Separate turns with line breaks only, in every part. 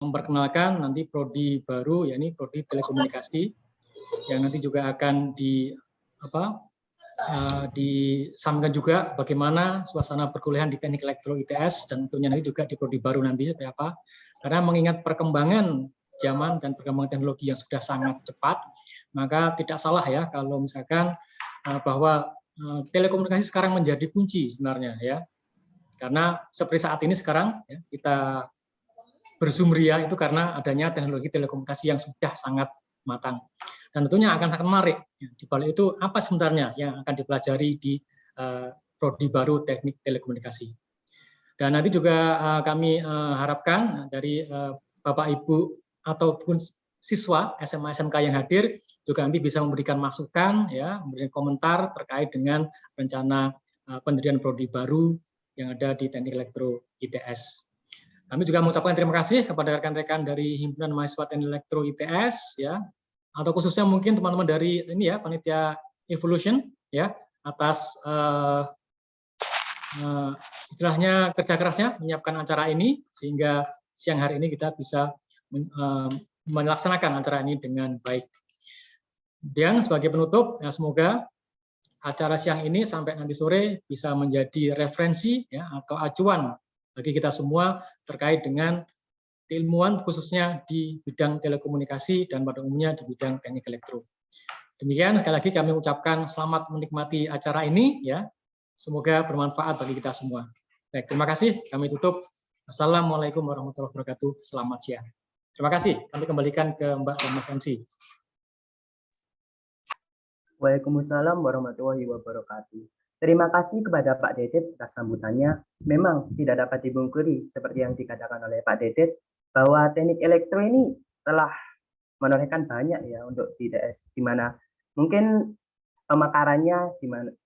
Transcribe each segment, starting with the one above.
memperkenalkan nanti prodi baru, yakni prodi telekomunikasi, yang nanti juga akan disampaikan juga bagaimana suasana perkuliahan di Teknik Elektro ITS, dan tentunya nanti juga di prodi baru nanti seperti apa. Karena mengingat perkembangan zaman dan perkembangan teknologi yang sudah sangat cepat, maka tidak salah ya kalau misalkan bahwa telekomunikasi sekarang menjadi kunci sebenarnya ya. Karena seperti saat ini sekarang ya, kita bersumria itu karena adanya teknologi telekomunikasi yang sudah sangat matang. Dan tentunya akan sangat menarik. Di balik itu apa sebenarnya yang akan dipelajari di prodi baru Teknik Telekomunikasi. Dan nanti juga kami harapkan dari Bapak Ibu ataupun siswa SMA SMK yang hadir juga nanti bisa memberikan masukan ya, memberikan komentar terkait dengan rencana pendirian prodi baru yang ada di Teknik Elektro ITS. Kami juga mengucapkan terima kasih kepada rekan-rekan dari Himpunan Mahasiswa Teknik Elektro ITS ya, atau khususnya mungkin teman-teman dari ini ya, panitia Evolution ya, atas istilahnya kerja kerasnya menyiapkan acara ini sehingga siang hari ini kita bisa melaksanakan acara ini dengan baik. Dan sebagai penutup, ya, semoga acara siang ini sampai nanti sore bisa menjadi referensi ya, atau acuan bagi kita semua terkait dengan keilmuan khususnya di bidang telekomunikasi dan pada umumnya di bidang teknik elektro. Demikian sekali lagi kami ucapkan selamat menikmati acara ini ya. Semoga bermanfaat bagi kita semua. Baik, terima kasih. Kami tutup. Assalamualaikum warahmatullahi wabarakatuh. Selamat siang. Terima kasih. Kami kembalikan ke Mbak dan Mas MC.
Waalaikumsalam warahmatullahi wabarakatuh. Terima kasih kepada Pak Dedet atas sambutannya. Memang tidak dapat dibungkiri seperti yang dikatakan oleh Pak Dedet bahwa teknik elektro ini telah menorehkan banyak ya untuk di ITS, di mana mungkin pemekarannya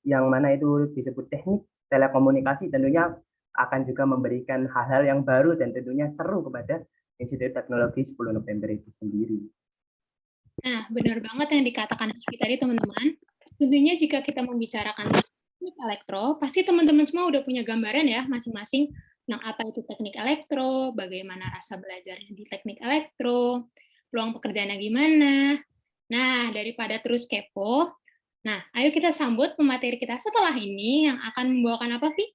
yang mana itu disebut teknik telekomunikasi tentunya akan juga memberikan hal-hal yang baru dan tentunya seru kepada Institut Teknologi 10 November itu sendiri.
Nah, benar banget yang dikatakan Rizky tadi, teman-teman. Tentunya jika kita membicarakan teknik elektro, pasti teman-teman semua udah punya gambaran ya masing-masing tentang apa itu teknik elektro, bagaimana rasa belajarnya di teknik elektro, peluang pekerjaannya gimana. Nah, daripada terus kepo, nah, ayo kita sambut pemateri kita setelah ini yang akan membawakan apa, Vi?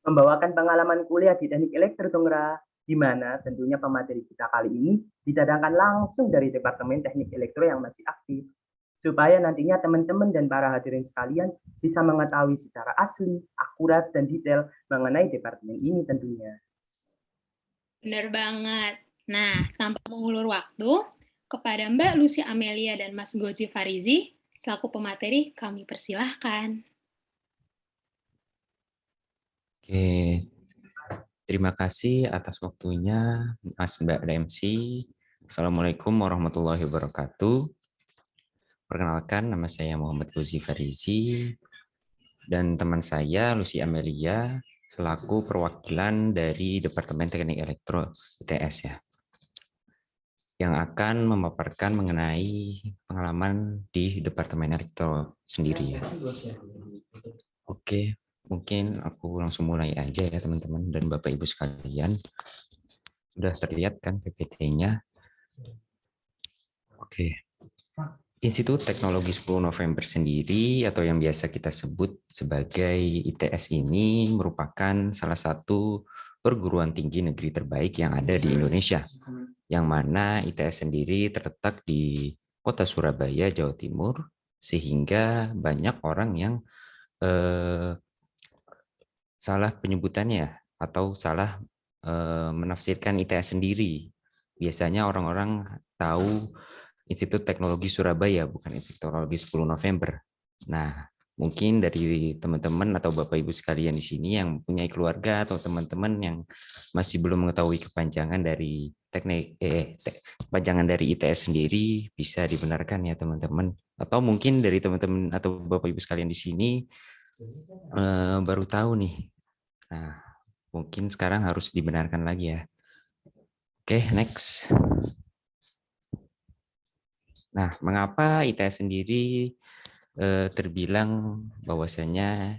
Membawakan pengalaman kuliah di teknik elektro, Tungra, di mana tentunya pemateri kita kali ini didatangkan langsung dari Departemen Teknik Elektro yang masih aktif, supaya nantinya teman-teman dan para hadirin sekalian bisa mengetahui secara asli, akurat, dan detail mengenai departemen ini tentunya.
Benar banget. Nah, tanpa mengulur waktu, kepada Mbak Lucy Amelia dan Mas Gozi Farizi, selaku pemateri, kami persilahkan.
Oke, terima kasih atas waktunya Mas Mbak MC. Assalamualaikum warahmatullahi wabarakatuh. Perkenalkan, nama saya Muhammad Gozi Farizi dan teman saya Lucy Amelia selaku perwakilan dari Departemen Teknik Elektro ITS ya, yang akan memaparkan mengenai pengalaman di Departemen Elektro sendiri ya. Oke. Mungkin aku langsung mulai aja ya teman-teman dan Bapak Ibu sekalian. Sudah terlihat kan PPT-nya? Oke. Institut Teknologi 10 November sendiri atau yang biasa kita sebut sebagai ITS ini merupakan salah satu perguruan tinggi negeri terbaik yang ada di Indonesia. Yang mana ITS sendiri terletak di Kota Surabaya, Jawa Timur, sehingga banyak orang yang salah penyebutannya atau salah menafsirkan ITS sendiri. Biasanya orang-orang tahu Institut Teknologi Surabaya, bukan Institut Teknologi 10 November. Nah, mungkin dari teman-teman atau Bapak Ibu sekalian di sini yang mempunyai keluarga atau teman-teman yang masih belum mengetahui kepanjangan dari kepanjangan dari ITS sendiri, bisa dibenarkan ya teman-teman. Atau mungkin dari teman-teman atau Bapak Ibu sekalian di sini baru tahu nih. Nah, mungkin sekarang harus dibenarkan lagi ya. Oke, next. Nah, mengapa ITS sendiri terbilang bahwasanya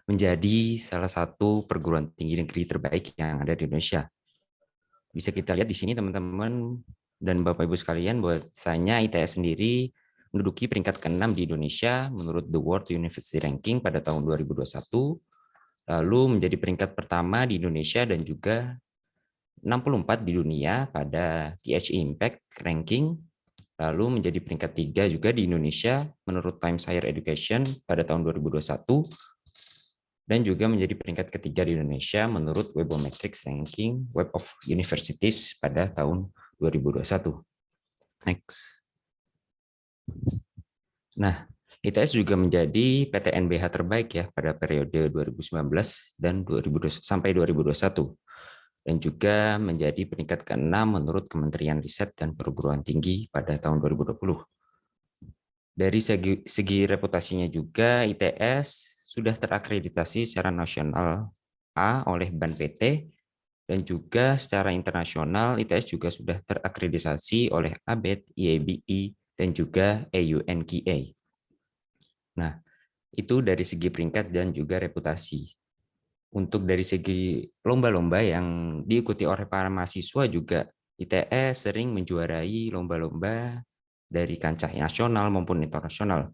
menjadi salah satu perguruan tinggi negeri terbaik yang ada di Indonesia? bisa kita lihat di sini teman-teman dan Bapak Ibu sekalian, bahwasanya ITS sendiri menduduki peringkat ke-6 di Indonesia menurut The World University Ranking pada tahun 2021, lalu menjadi peringkat pertama di Indonesia dan juga 64 di dunia pada THE Impact Ranking, lalu menjadi peringkat 3 juga di Indonesia menurut Times Higher Education pada tahun 2021, dan juga menjadi peringkat ketiga di Indonesia menurut Webometrics Ranking Web of Universities pada tahun 2021. Next. Nah, ITS juga menjadi PTNBH terbaik ya pada periode 2019 dan 2020 sampai 2021, dan juga menjadi peringkat ke-6 menurut Kementerian Riset dan Perguruan Tinggi pada tahun 2020. Dari segi reputasinya juga, ITS sudah terakreditasi secara nasional A oleh BAN PT, dan juga secara internasional ITS juga sudah terakreditasi oleh ABET, IABE, dan juga AUNQA. Nah, itu dari segi peringkat dan juga reputasi. Untuk dari segi lomba-lomba yang diikuti oleh para mahasiswa juga, ITS sering menjuarai lomba-lomba dari kancah nasional maupun internasional.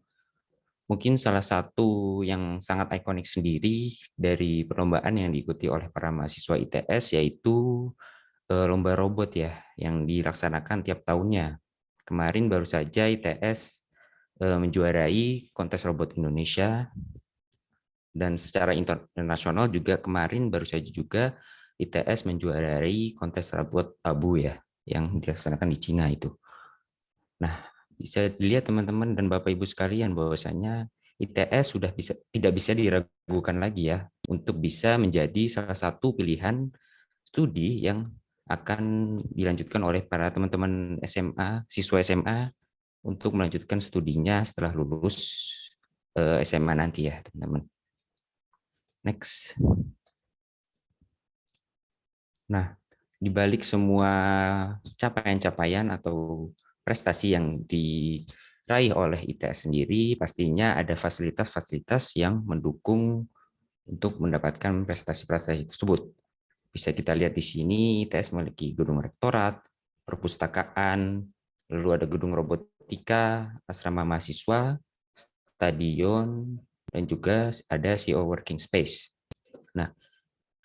Mungkin salah satu yang sangat ikonik sendiri dari perlombaan yang diikuti oleh para mahasiswa ITS yaitu lomba robot ya, yang dilaksanakan tiap tahunnya. Kemarin baru saja ITS menjuarai kontes robot Indonesia, dan secara internasional juga kemarin baru saja juga ITS menjuarai kontes robot Abu ya, yang dilaksanakan di Cina itu. Nah, bisa dilihat teman-teman dan Bapak Ibu sekalian bahwasanya ITS sudah tidak bisa diragukan lagi ya untuk bisa menjadi salah satu pilihan studi yang akan dilanjutkan oleh para teman-teman SMA, siswa SMA untuk melanjutkan studinya setelah lulus SMA nanti ya, teman-teman. Next. Nah, di balik semua capaian-capaian atau prestasi yang diraih oleh ITS sendiri, pastinya ada fasilitas-fasilitas yang mendukung untuk mendapatkan prestasi-prestasi tersebut. Bisa kita lihat di sini, ITS memiliki gedung rektorat, perpustakaan, lalu ada gedung robotika, asrama mahasiswa, stadion, dan juga ada CO Working Space. Nah,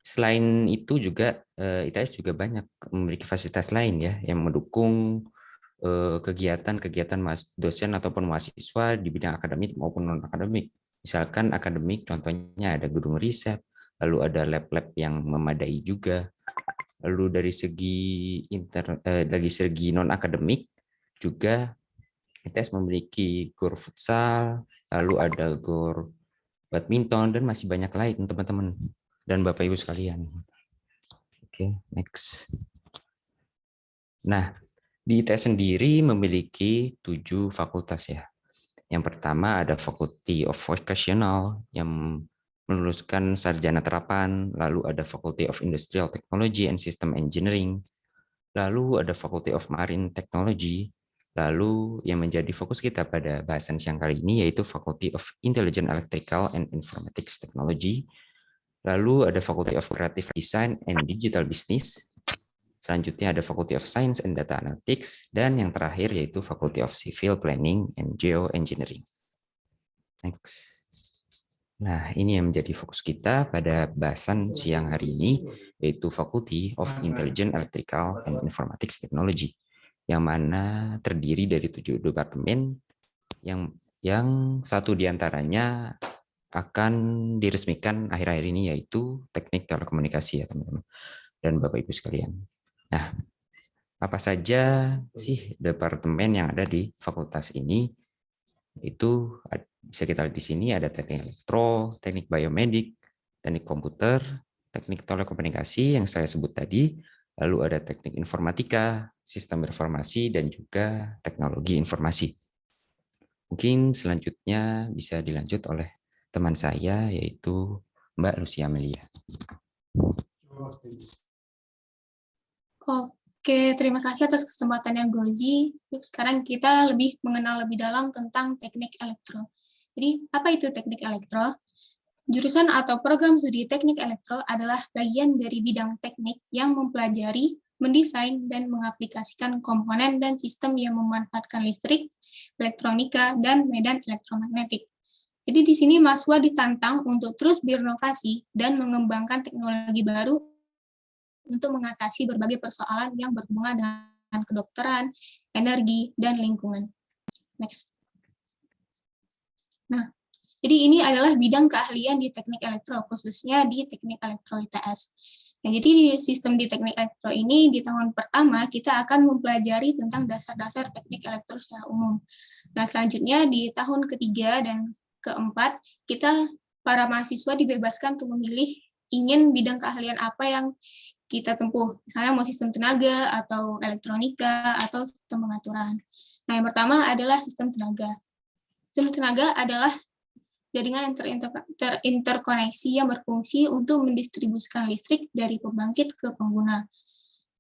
selain itu juga ITS juga banyak memiliki fasilitas lain ya yang mendukung kegiatan-kegiatan dosen ataupun mahasiswa di bidang akademik maupun non akademik. Misalkan akademik contohnya ada gedung riset, lalu ada lab-lab yang memadai juga. Lalu dari segi non akademik juga ITS memiliki gor futsal, lalu ada gor badminton, dan masih banyak lain teman-teman dan Bapak Ibu sekalian. Oke, next. Nah, di ITS sendiri memiliki 7 fakultas ya. Yang pertama ada Faculty of Vocational yang meluluskan sarjana terapan, lalu ada Faculty of Industrial Technology and System Engineering, lalu ada Faculty of Marine Technology, lalu yang menjadi fokus kita pada bahasan siang kali ini yaitu Faculty of Intelligent Electrical and Informatics Technology, lalu ada Faculty of Creative Design and Digital Business, selanjutnya ada Faculty of Science and Data Analytics, dan yang terakhir yaitu Faculty of Civil Planning and Geoengineering. Next. Nah, ini yang menjadi fokus kita pada bahasan siang hari ini, yaitu Faculty of Intelligent Electrical and Informatics Technology, yang mana terdiri dari 7 departemen, yang satu diantaranya akan diresmikan akhir-akhir ini, yaitu Teknik Telekomunikasi ya teman-teman dan Bapak Ibu sekalian. Nah, apa saja sih departemen yang ada di fakultas ini? Itu bisa kita lihat di sini ada teknik elektro, teknik biomedik, teknik komputer, teknik telekomunikasi yang saya sebut tadi, lalu ada teknik informatika, sistem informasi, dan juga teknologi informasi. Mungkin selanjutnya bisa dilanjut oleh teman saya, yaitu Mbak Lucia Melia.
Oke, terima kasih atas kesempatan yang Goji. Sekarang kita lebih mengenal lebih dalam tentang teknik elektro. Jadi, apa itu teknik elektro? Jurusan atau program studi teknik elektro adalah bagian dari bidang teknik yang mempelajari mendesain dan mengaplikasikan komponen dan sistem yang memanfaatkan listrik, elektronika, dan medan elektromagnetik. Jadi di sini mahasiswa ditantang untuk terus berinovasi dan mengembangkan teknologi baru untuk mengatasi berbagai persoalan yang berhubungan dengan kedokteran, energi, dan lingkungan. Next. Nah, jadi ini adalah bidang keahlian di teknik elektro, khususnya di teknik elektro ITS. Nah, jadi di sistem di teknik elektro ini, di tahun pertama, kita akan mempelajari tentang dasar-dasar teknik elektro secara umum. Nah, selanjutnya di tahun ketiga dan keempat, kita para mahasiswa dibebaskan untuk memilih ingin bidang keahlian apa yang kita tempuh. Misalnya mau sistem tenaga, atau elektronika, atau sistem pengaturan. Nah, yang pertama adalah sistem tenaga. Sistem tenaga adalah jaringan yang terinterkoneksi yang berfungsi untuk mendistribusikan listrik dari pembangkit ke pengguna.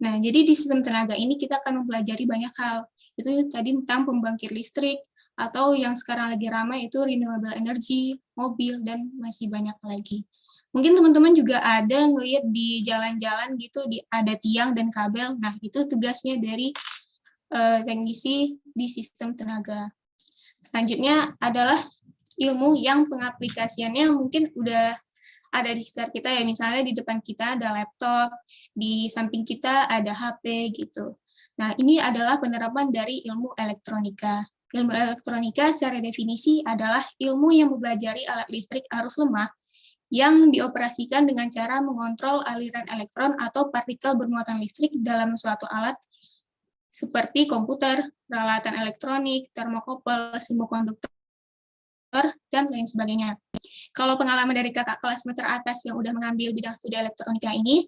Nah, jadi di sistem tenaga ini kita akan mempelajari banyak hal. Itu tadi tentang pembangkit listrik, atau yang sekarang lagi ramai itu renewable energy, mobil, dan masih banyak lagi. Mungkin teman-teman juga ada ngelihat di jalan-jalan gitu, ada tiang dan kabel. Nah, itu tugasnya dari teknisi di sistem tenaga. Selanjutnya adalah ilmu yang pengaplikasiannya mungkin udah ada di sekitar kita ya, misalnya di depan kita ada laptop, di samping kita ada HP gitu. Nah, ini adalah penerapan dari ilmu elektronika. Ilmu elektronika secara definisi adalah ilmu yang mempelajari alat listrik arus lemah yang dioperasikan dengan cara mengontrol aliran elektron atau partikel bermuatan listrik dalam suatu alat seperti komputer, peralatan elektronik, termokouple, semikonduktor, dan lain sebagainya. Kalau pengalaman dari kakak kelas semester atas yang udah mengambil bidang studi elektronika ini,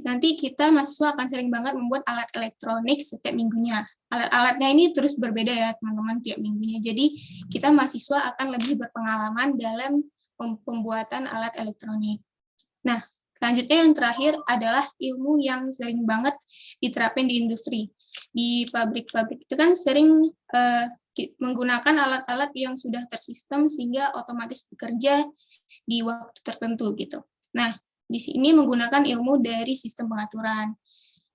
nanti kita mahasiswa akan sering banget membuat alat elektronik setiap minggunya. Alat-alatnya ini terus berbeda ya teman-teman tiap minggunya. Jadi kita mahasiswa akan lebih berpengalaman dalam pembuatan alat elektronik. Nah, selanjutnya yang terakhir adalah ilmu yang sering banget diterapkan di industri. Di pabrik-pabrik itu kan sering menggunakan alat-alat yang sudah tersistem sehingga otomatis bekerja di waktu tertentu gitu. Nah, di sini menggunakan ilmu dari sistem pengaturan.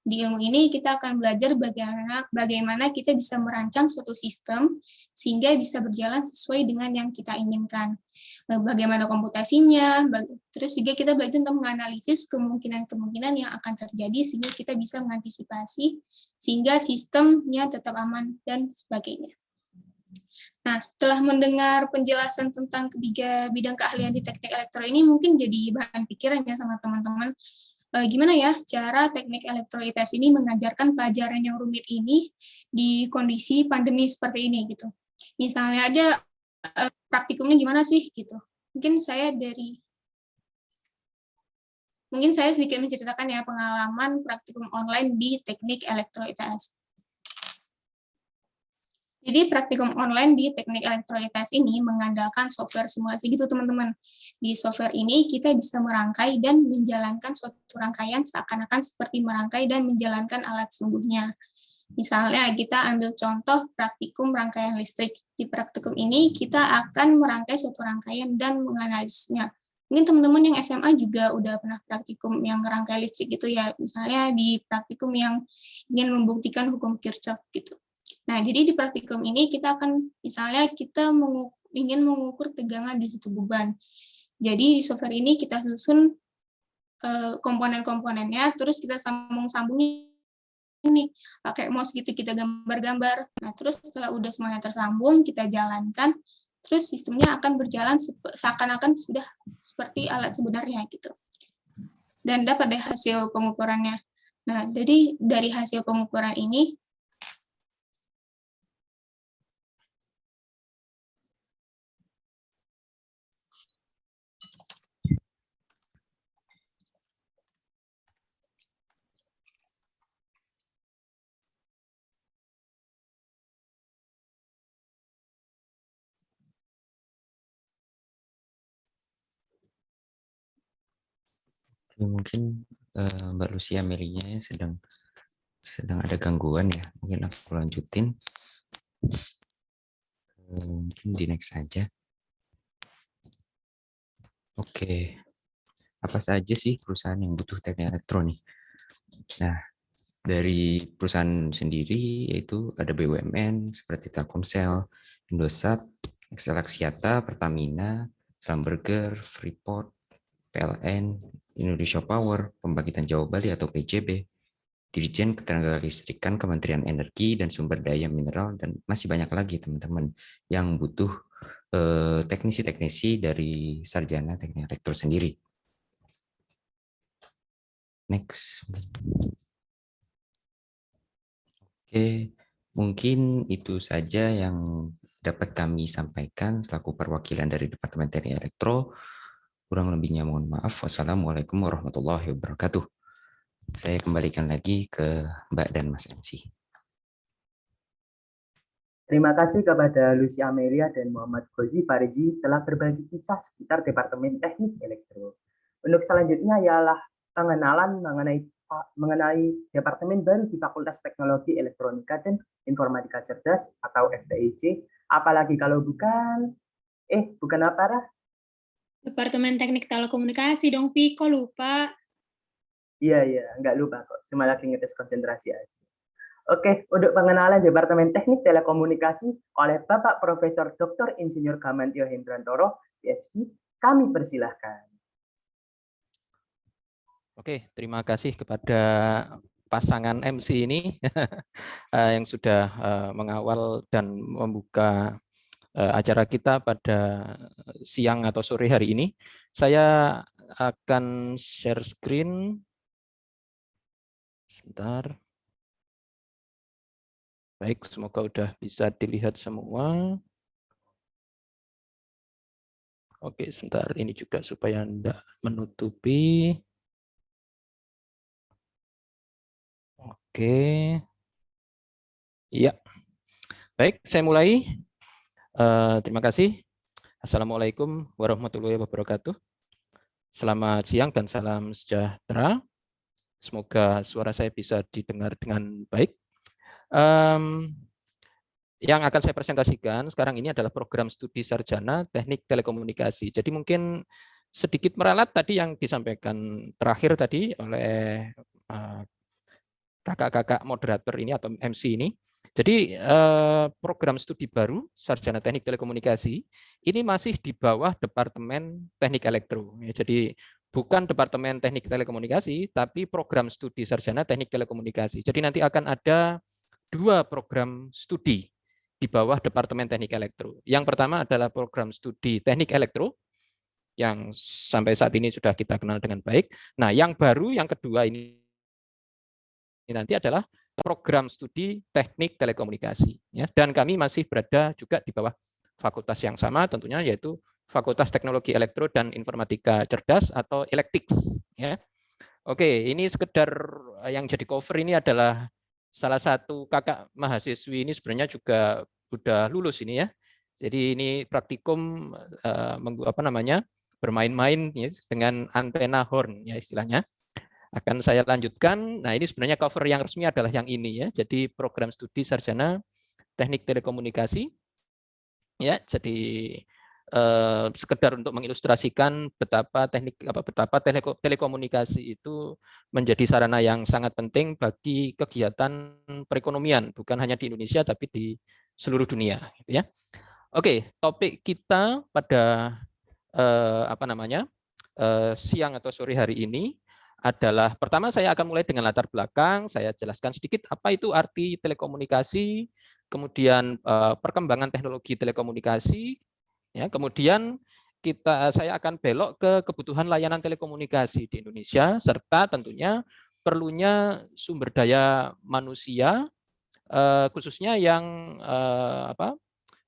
Di ilmu ini kita akan belajar bagaimana kita bisa merancang suatu sistem sehingga bisa berjalan sesuai dengan yang kita inginkan. Bagaimana komputasinya, terus juga kita belajar tentang menganalisis kemungkinan-kemungkinan yang akan terjadi sehingga kita bisa mengantisipasi sehingga sistemnya tetap aman dan sebagainya. Nah, setelah mendengar penjelasan tentang ketiga bidang keahlian di teknik elektro ini mungkin jadi bahan pikiran ya sama teman-teman. Gimana ya cara teknik elektro ITS ini mengajarkan pelajaran yang rumit ini di kondisi pandemi seperti ini gitu. Misalnya aja praktikumnya gimana sih gitu. Mungkin saya sedikit menceritakan ya pengalaman praktikum online di teknik elektro ITS. Jadi praktikum online di teknik elektro ITS ini mengandalkan software simulasi gitu teman-teman. Di software ini kita bisa merangkai dan menjalankan suatu rangkaian seakan-akan seperti merangkai dan menjalankan alat sungguhnya. Misalnya kita ambil contoh praktikum rangkaian listrik. Di praktikum ini kita akan merangkai suatu rangkaian dan menganalisisnya. Mungkin teman-teman yang SMA juga udah pernah praktikum yang rangkai listrik gitu ya. Misalnya di praktikum yang ingin membuktikan hukum Kirchhoff gitu. Nah, jadi di praktikum ini kita akan, misalnya kita ingin mengukur tegangan di suatu beban. Jadi di software ini kita susun komponen-komponennya, terus kita sambung-sambungin nih, pakai mouse gitu kita gambar-gambar. Nah, terus setelah udah semuanya tersambung, kita jalankan, terus sistemnya akan berjalan seakan-akan sudah seperti alat sebenarnya gitu. Dan dapat deh hasil pengukurannya. Nah, jadi dari hasil pengukuran ini,
Mungkin Mbak Lucia Melinya sedang ada gangguan ya. Mungkin aku lanjutin. Mungkin di next saja. Oke. Apa saja sih perusahaan yang butuh teknik elektro nih? Nah, Dari perusahaan sendiri yaitu ada BUMN seperti Telkomsel, Indosat, Excel Axiata, Pertamina, Schlumberger, Freeport, PLN, Indonesia Power, Pembangkitan Jawa Bali atau PJB, Dirjen Ketenagalistrikan Kementerian Energi dan Sumber Daya Mineral, dan masih banyak lagi teman-teman yang butuh teknisi-teknisi dari sarjana teknik elektro sendiri. Next. Oke, mungkin itu saja yang dapat kami sampaikan selaku perwakilan dari Departemen Teknik Elektro. Kurang lebihnya mohon maaf. Wassalamualaikum warahmatullahi wabarakatuh. Saya kembalikan lagi ke Mbak dan Mas MC.
Terima kasih kepada Lucy Amelia dan Muhammad Gozi Farizi telah berbagi kisah seputar Departemen Teknik Elektro. Untuk selanjutnya ialah pengenalan mengenai Departemen baru di Fakultas Teknologi Elektronika dan Informatika Cerdas atau FTIC. Apalagi kalau bukan apa, Rah?
Departemen Teknik Telekomunikasi dong, Vi. Kok lupa?
Iya, nggak lupa kok. Cuma lagi ngetes konsentrasi aja. Oke, untuk pengenalan Departemen Teknik Telekomunikasi oleh Bapak Profesor Dr. Insinyur Gamantio Hendrantoro, PhD, kami persilahkan.
Oke, terima kasih kepada pasangan MC ini yang sudah mengawal dan membuka acara kita pada siang atau sore hari ini. Saya akan share screen. Sebentar. Baik, semoga sudah bisa dilihat semua. Oke, sebentar. Ini juga supaya Anda menutupi. Oke. Iya. Baik, saya mulai. Terima kasih. Assalamualaikum warahmatullahi wabarakatuh. Selamat siang dan salam sejahtera. Semoga suara saya bisa didengar dengan baik. Yang akan saya presentasikan sekarang ini adalah program studi sarjana teknik telekomunikasi. Jadi mungkin sedikit meralat tadi yang disampaikan terakhir tadi oleh kakak-kakak moderator ini atau MC ini. Jadi program studi baru sarjana teknik telekomunikasi ini masih di bawah Departemen Teknik Elektro. Jadi bukan Departemen Teknik Telekomunikasi, tapi program studi sarjana teknik telekomunikasi. Jadi nanti akan ada 2 program studi di bawah Departemen Teknik Elektro. Yang pertama adalah program studi Teknik Elektro yang sampai saat ini sudah kita kenal dengan baik. Nah, yang baru yang kedua ini nanti adalah program studi Teknik Telekomunikasi, ya. Dan kami masih berada juga di bawah fakultas yang sama tentunya, yaitu Fakultas Teknologi Elektro dan Informatika Cerdas atau Elektiks, ya. Oke, ini sekedar yang jadi cover ini adalah salah satu kakak mahasiswi ini sebenarnya juga sudah lulus ini, ya. Jadi ini praktikum bermain-main ya, dengan antena horn, ya istilahnya. Akan saya lanjutkan. Nah, ini sebenarnya cover yang resmi adalah yang ini, ya. Jadi program studi sarjana teknik telekomunikasi, ya. Jadi sekedar untuk mengilustrasikan betapa telekomunikasi itu menjadi sarana yang sangat penting bagi kegiatan perekonomian, bukan hanya di Indonesia tapi di seluruh dunia, gitu ya. Oke, topik kita pada siang atau sore hari ini adalah, pertama saya akan mulai dengan latar belakang, saya jelaskan sedikit apa itu arti telekomunikasi, kemudian perkembangan teknologi telekomunikasi, ya, kemudian saya akan belok ke kebutuhan layanan telekomunikasi di Indonesia, serta tentunya perlunya sumber daya manusia, khususnya yang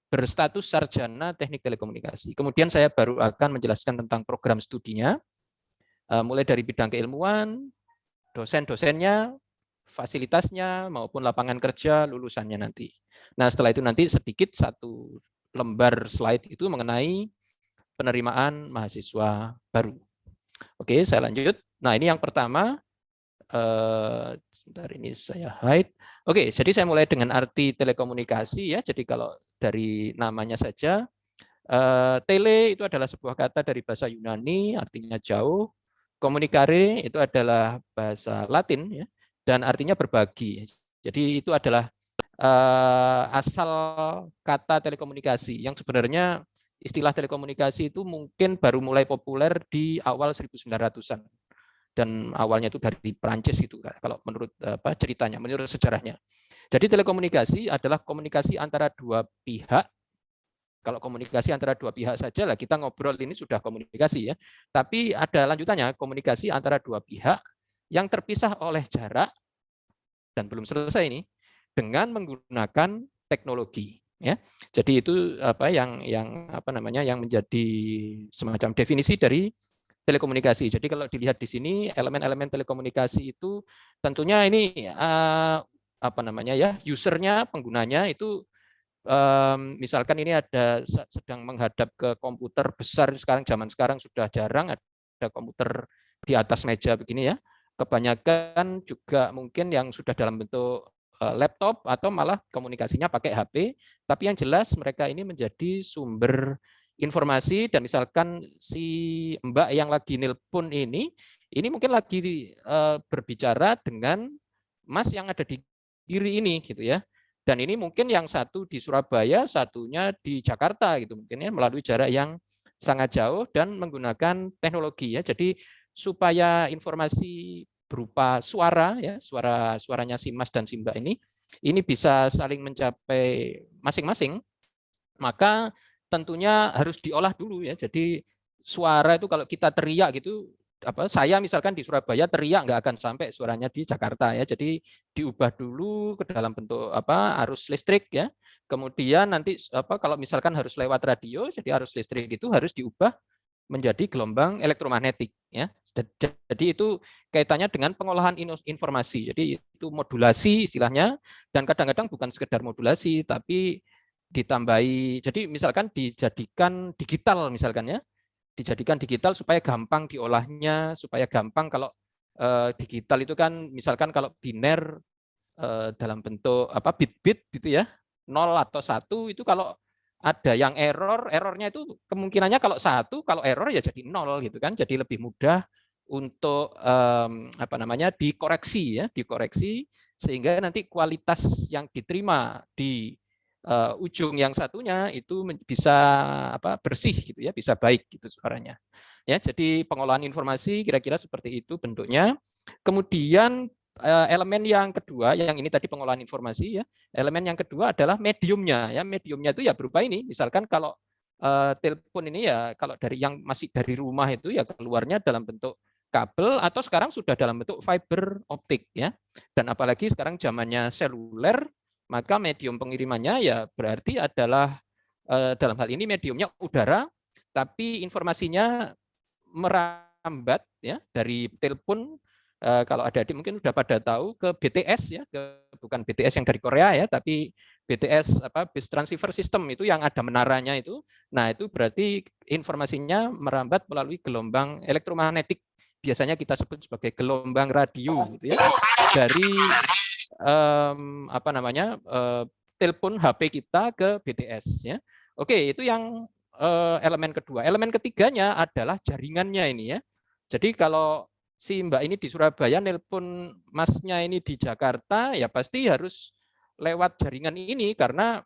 berstatus sarjana teknik telekomunikasi. Kemudian saya baru akan menjelaskan tentang program studinya, mulai dari bidang keilmuan, dosen-dosennya, fasilitasnya, maupun lapangan kerja lulusannya nanti. Nah, setelah itu nanti sedikit 1 lembar slide itu mengenai penerimaan mahasiswa baru. Oke, saya lanjut. Nah, ini yang pertama. Sebentar, ini saya hide. Oke, jadi saya mulai dengan arti telekomunikasi, ya. Jadi kalau dari namanya saja, tele itu adalah sebuah kata dari bahasa Yunani, artinya jauh. Komunikare itu adalah bahasa Latin, ya, dan artinya berbagi. Jadi itu adalah asal kata telekomunikasi yang sebenarnya istilah telekomunikasi itu mungkin baru mulai populer di awal 1900-an. Dan awalnya itu dari Prancis itu kalau menurut ceritanya, menurut sejarahnya. Jadi telekomunikasi adalah komunikasi antara dua pihak. Kalau komunikasi antara dua pihak saja lah kita ngobrol ini sudah komunikasi ya. Tapi ada lanjutannya, komunikasi antara dua pihak yang terpisah oleh jarak dan belum selesai ini dengan menggunakan teknologi ya. Jadi itu yang menjadi semacam definisi dari telekomunikasi. Jadi kalau dilihat di sini elemen-elemen telekomunikasi itu tentunya ini usernya, penggunanya itu misalkan ini sedang menghadap ke komputer besar, zaman sekarang sudah jarang ada komputer di atas meja begini ya. Kebanyakan juga mungkin yang sudah dalam bentuk laptop atau malah komunikasinya pakai HP, tapi yang jelas mereka ini menjadi sumber informasi. Dan misalkan si Mbak yang lagi nelpon ini mungkin lagi berbicara dengan Mas yang ada di kiri ini gitu ya. Dan ini mungkin yang satu di Surabaya, satunya di Jakarta gitu mungkin ya, melalui jarak yang sangat jauh dan menggunakan teknologi ya. Jadi supaya informasi berupa suara ya, suaranya si Mas dan si Mbak ini bisa saling mencapai masing-masing, maka tentunya harus diolah dulu ya. Jadi suara itu kalau kita teriak gitu, saya misalkan di Surabaya teriak nggak akan sampai suaranya di Jakarta ya. Jadi diubah dulu ke dalam bentuk arus listrik ya. Kemudian nanti kalau misalkan harus lewat radio, jadi arus listrik itu harus diubah menjadi gelombang elektromagnetik ya. Jadi itu kaitannya dengan pengolahan informasi. Jadi itu modulasi istilahnya, dan kadang-kadang bukan sekedar modulasi tapi ditambahi. Jadi misalkan dijadikan digital misalkan ya. Dijadikan digital supaya gampang diolahnya, supaya gampang kalau digital itu kan misalkan kalau biner dalam bentuk bit-bit gitu ya, 0 atau 1 itu kalau ada yang errornya itu kemungkinannya kalau 1, kalau error ya jadi 0 gitu kan. Jadi lebih mudah untuk dikoreksi sehingga nanti kualitas yang diterima di ujung yang satunya itu bisa bersih gitu ya, bisa baik gitu suaranya. Ya, jadi pengolahan informasi kira-kira seperti itu bentuknya. Kemudian elemen yang kedua, yang ini tadi pengolahan informasi ya. Elemen yang kedua adalah mediumnya ya. Mediumnya itu ya berupa ini. Misalkan kalau telepon ini ya, kalau dari yang masih dari rumah itu ya keluarnya dalam bentuk kabel atau sekarang sudah dalam bentuk fiber optik ya. Dan apalagi sekarang zamannya seluler, maka medium pengirimannya ya berarti adalah dalam hal ini mediumnya udara, tapi informasinya merambat ya dari telepon. Kalau adik-adik mungkin sudah pada tahu ke BTS ya, bukan BTS yang dari Korea ya, tapi BTS Base Transceiver System itu yang ada menaranya itu. Nah itu berarti informasinya merambat melalui gelombang elektromagnetik. Biasanya kita sebut sebagai gelombang radio gitu ya, dari telepon HP kita ke BTS ya. Oke, itu yang elemen kedua. Elemen ketiganya adalah jaringannya ini ya. Jadi kalau si Mbak ini di Surabaya nelpon Masnya ini di Jakarta ya pasti harus lewat jaringan ini karena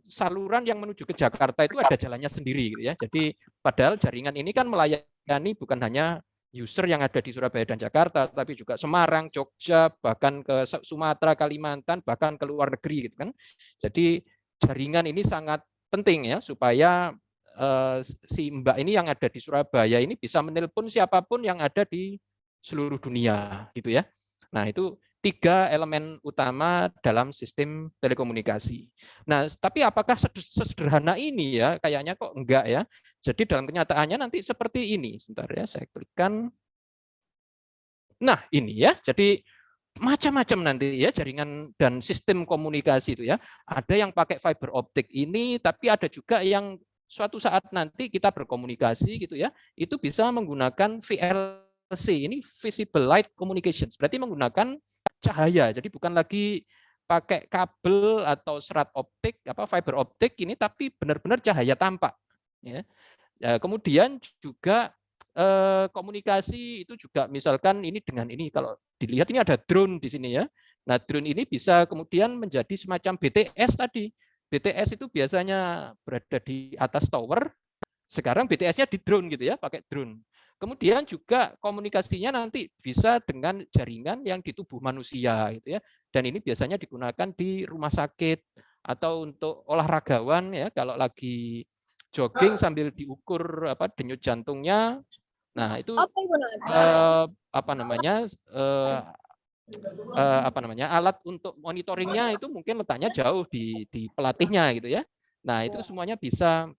saluran yang menuju ke Jakarta itu ada jalannya sendiri gitu ya. Jadi padahal jaringan ini kan melayani bukan hanya user yang ada di Surabaya dan Jakarta, tapi juga Semarang, Jogja, bahkan ke Sumatera, Kalimantan, bahkan ke luar negeri gitu kan. Jadi jaringan ini sangat penting ya supaya si Mbak ini yang ada di Surabaya ini bisa menelpon siapapun yang ada di seluruh dunia gitu ya. Nah, itu 3 elemen utama dalam sistem telekomunikasi. Nah, tapi apakah sesederhana ini ya? Kayaknya kok enggak ya. Jadi dalam kenyataannya nanti seperti ini. Sebentar ya, saya klikkan. Nah, ini ya. Jadi macam-macam nanti ya jaringan dan sistem komunikasi itu ya. Ada yang pakai fiber optik ini, tapi ada juga yang suatu saat nanti kita berkomunikasi gitu ya, itu bisa menggunakan VLC, ini Visible Light Communications, berarti menggunakan cahaya. Jadi bukan lagi pakai kabel atau serat optik, fiber optik ini, tapi benar-benar cahaya tampak. Ya. Kemudian juga komunikasi itu juga misalkan ini dengan ini, kalau dilihat ini ada drone di sini ya. Nah, drone ini bisa kemudian menjadi semacam BTS tadi. BTS itu biasanya berada di atas tower, sekarang BTS-nya di drone gitu ya, pakai drone. Kemudian juga komunikasinya nanti bisa dengan jaringan yang di tubuh manusia gitu ya. Dan ini biasanya digunakan di rumah sakit atau untuk olahragawan ya, kalau lagi jogging sambil diukur denyut jantungnya. Nah, itu alat untuk monitoringnya itu mungkin letaknya jauh di pelatihnya gitu ya. Nah, itu semuanya bisa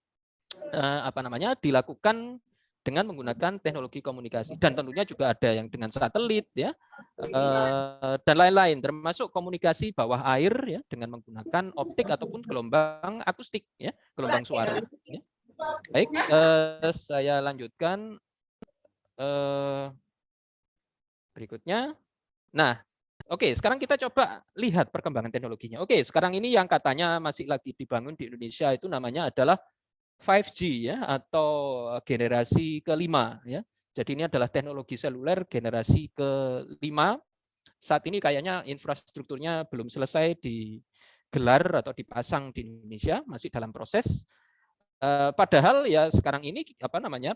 dilakukan dengan menggunakan teknologi komunikasi, dan tentunya juga ada yang dengan satelit ya, dan lain-lain, termasuk komunikasi bawah air ya dengan menggunakan optik ataupun gelombang akustik ya, gelombang suara ya. Baik, saya lanjutkan berikutnya. Nah, oke, sekarang kita coba lihat perkembangan teknologinya. Oke, sekarang ini yang katanya masih lagi dibangun di Indonesia itu namanya adalah 5G ya, atau generasi kelima ya. Jadi ini adalah teknologi seluler generasi kelima. Saat ini kayaknya infrastrukturnya belum selesai digelar atau dipasang di Indonesia, masih dalam proses. Padahal ya sekarang ini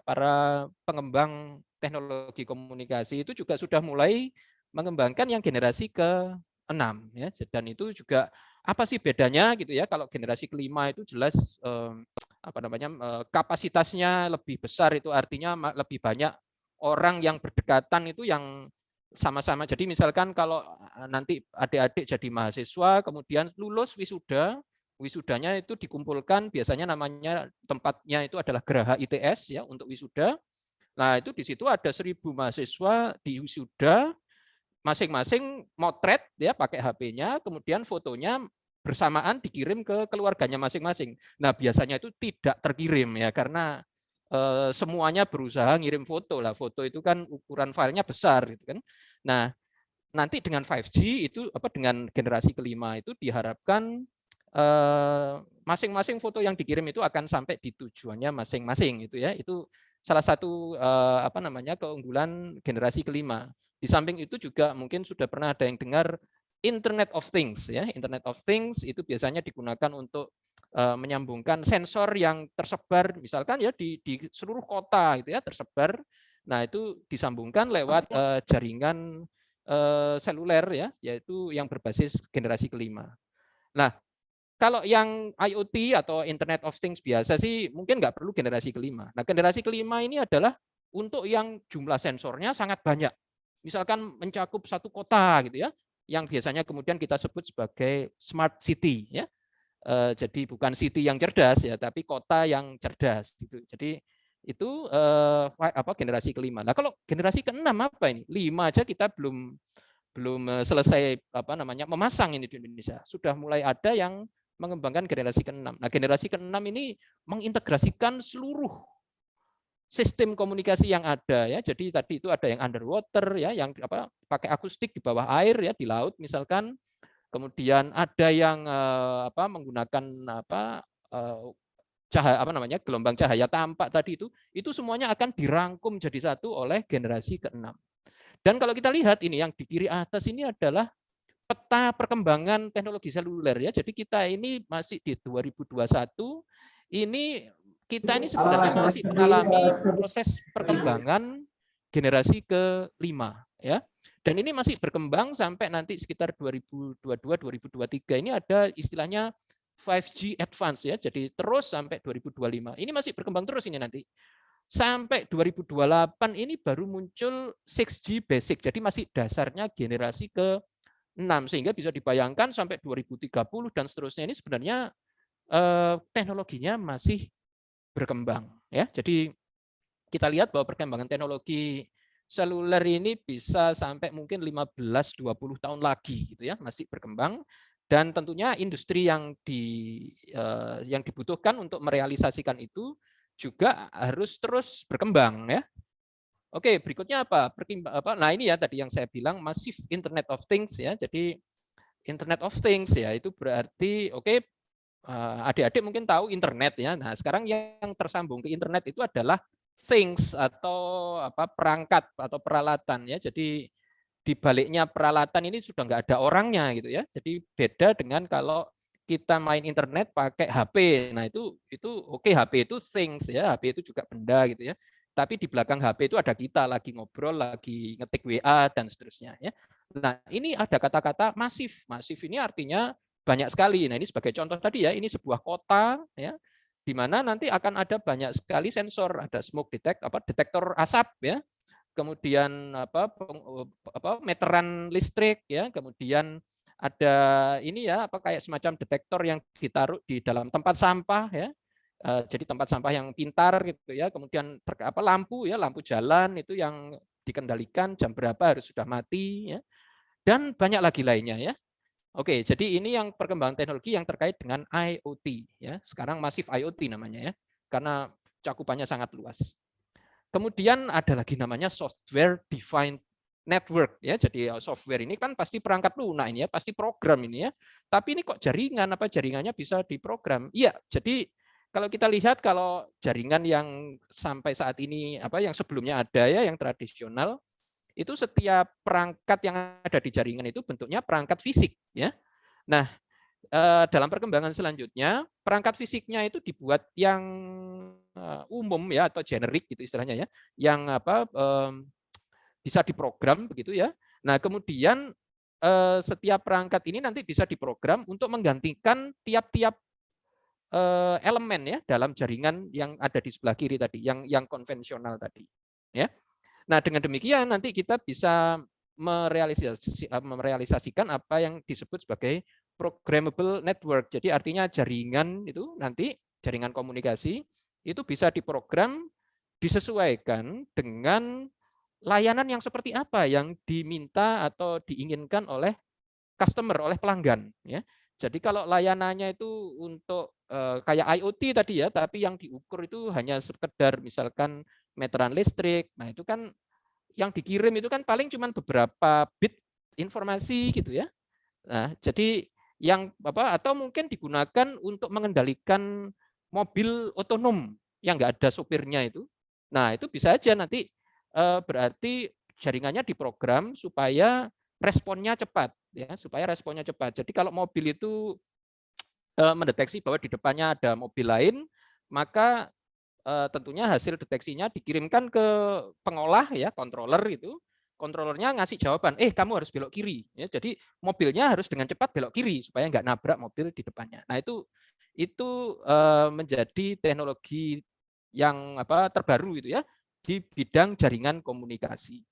para pengembang teknologi komunikasi itu juga sudah mulai mengembangkan yang generasi ke-6 ya. Dan itu juga apa sih bedanya gitu ya, kalau generasi kelima itu jelas kapasitasnya lebih besar, itu artinya lebih banyak orang yang berdekatan itu yang sama-sama. Jadi misalkan kalau nanti adik-adik jadi mahasiswa kemudian lulus wisudanya itu dikumpulkan, biasanya namanya tempatnya itu adalah Geraha ITS ya untuk wisuda. Nah, itu di situ ada 1.000 mahasiswa di wisuda, masing-masing motret ya pakai HP-nya, kemudian fotonya bersamaan dikirim ke keluarganya masing-masing. Nah, biasanya itu tidak terkirim ya, karena semuanya berusaha ngirim foto lah. Foto itu kan ukuran filenya besar gitu kan. Nah, nanti dengan 5G itu dengan generasi kelima itu diharapkan masing-masing foto yang dikirim itu akan sampai di tujuannya masing-masing gitu ya. Itu salah satu keunggulan generasi kelima. Di samping itu juga mungkin sudah pernah ada yang dengar Internet of Things ya. Internet of Things itu biasanya digunakan untuk menyambungkan sensor yang tersebar misalkan ya di seluruh kota gitu ya, tersebar. Nah, itu disambungkan lewat jaringan seluler ya, yaitu yang berbasis generasi kelima. Nah, kalau yang IoT atau Internet of Things biasa sih mungkin nggak perlu generasi kelima. Nah, generasi kelima ini adalah untuk yang jumlah sensornya sangat banyak. Misalkan mencakup satu kota gitu ya, yang biasanya kemudian kita sebut sebagai smart city ya. Jadi bukan city yang cerdas ya, tapi kota yang cerdas gitu. Jadi itu generasi kelima. Nah, kalau generasi keenam apa ini? 5 aja kita belum selesai memasang ini di Indonesia. Sudah mulai ada yang mengembangkan generasi ke-6. Nah, generasi ke-6 ini mengintegrasikan seluruh sistem komunikasi yang ada ya. Jadi tadi itu ada yang underwater ya, yang pakai akustik di bawah air ya, di laut misalkan. Kemudian ada yang menggunakan gelombang cahaya tampak tadi itu semuanya akan dirangkum jadi satu oleh generasi ke-6. Dan kalau kita lihat ini yang di kiri atas ini adalah peta perkembangan teknologi seluler ya. Jadi kita ini masih di 2021, ini kita ini sebenarnya masih mengalami proses perkembangan generasi ke-5 ya. Dan ini masih berkembang sampai nanti sekitar 2022-2023 ini ada istilahnya 5G advance ya. Jadi terus sampai 2025. Ini masih berkembang terus ini nanti. Sampai 2028 ini baru muncul 6G basic. Jadi masih dasarnya generasi ke-6, sehingga bisa dibayangkan sampai 2030 dan seterusnya ini sebenarnya teknologinya masih berkembang ya. Jadi kita lihat bahwa perkembangan teknologi seluler ini bisa sampai mungkin 15-20 tahun lagi gitu ya, masih berkembang. Dan tentunya industri yang dibutuhkan untuk merealisasikan itu juga harus terus berkembang ya. Oke, berikutnya apa? Nah, ini ya tadi yang saya bilang massive Internet of Things ya. Jadi Internet of Things ya itu berarti adik-adik mungkin tahu internet ya. Nah, sekarang yang tersambung ke internet itu adalah things atau perangkat atau peralatan ya. Jadi di baliknya peralatan ini sudah nggak ada orangnya gitu ya. Jadi beda dengan kalau kita main internet pakai HP. Nah, itu oke, HP itu things ya, HP itu juga benda gitu ya. Tapi di belakang HP itu ada kita lagi ngobrol, lagi ngetik WA dan seterusnya ya. Nah, ini ada kata-kata masif. Masif ini artinya banyak sekali. Nah, ini sebagai contoh tadi ya, ini sebuah kota ya, di mana nanti akan ada banyak sekali sensor, ada smoke detektor asap ya. Kemudian meteran listrik ya, kemudian ada ini ya kayak semacam detektor yang ditaruh di dalam tempat sampah ya. Jadi tempat sampah yang pintar gitu ya. Kemudian lampu ya, lampu jalan itu yang dikendalikan jam berapa harus sudah mati ya. Dan banyak lagi lainnya ya. Oke, jadi ini yang perkembangan teknologi yang terkait dengan IoT ya. Sekarang masif IoT namanya ya. Karena cakupannya sangat luas. Kemudian ada lagi namanya software defined network ya. Jadi software ini kan pasti perangkat lunak ini ya, pasti program ini ya. Tapi ini kok jaringan, jaringannya bisa diprogram? Iya, jadi kalau kita lihat kalau jaringan yang sampai saat ini yang sebelumnya ada ya, yang tradisional, itu setiap perangkat yang ada di jaringan itu bentuknya perangkat fisik ya. Nah, dalam perkembangan selanjutnya perangkat fisiknya itu dibuat yang umum ya atau generik gitu istilahnya ya, yang bisa diprogram begitu ya. Nah, kemudian setiap perangkat ini nanti bisa diprogram untuk menggantikan tiap-tiap elemen ya dalam jaringan yang ada di sebelah kiri tadi, yang konvensional tadi ya. Nah, dengan demikian nanti kita bisa merealisasikan apa yang disebut sebagai programmable network. Jadi artinya jaringan itu nanti, jaringan komunikasi, itu bisa diprogram, disesuaikan dengan layanan yang seperti apa yang diminta atau diinginkan oleh customer, oleh pelanggan. Ya. Jadi kalau layanannya itu untuk kayak IoT tadi ya, tapi yang diukur itu hanya sekedar misalkan meteran listrik, nah itu kan yang dikirim itu kan paling cuma beberapa bit informasi gitu ya. Nah, jadi yang atau mungkin digunakan untuk mengendalikan mobil otonom yang nggak ada sopirnya itu. Nah, itu bisa aja nanti berarti jaringannya diprogram supaya responnya cepat ya, supaya responnya cepat. Jadi kalau mobil itu mendeteksi bahwa di depannya ada mobil lain, maka tentunya hasil deteksinya dikirimkan ke pengolah ya, controller itu. Controllernya ngasih jawaban, kamu harus belok kiri. Ya, jadi mobilnya harus dengan cepat belok kiri supaya nggak nabrak mobil di depannya. Nah itu menjadi teknologi yang terbaru itu ya di bidang jaringan komunikasi.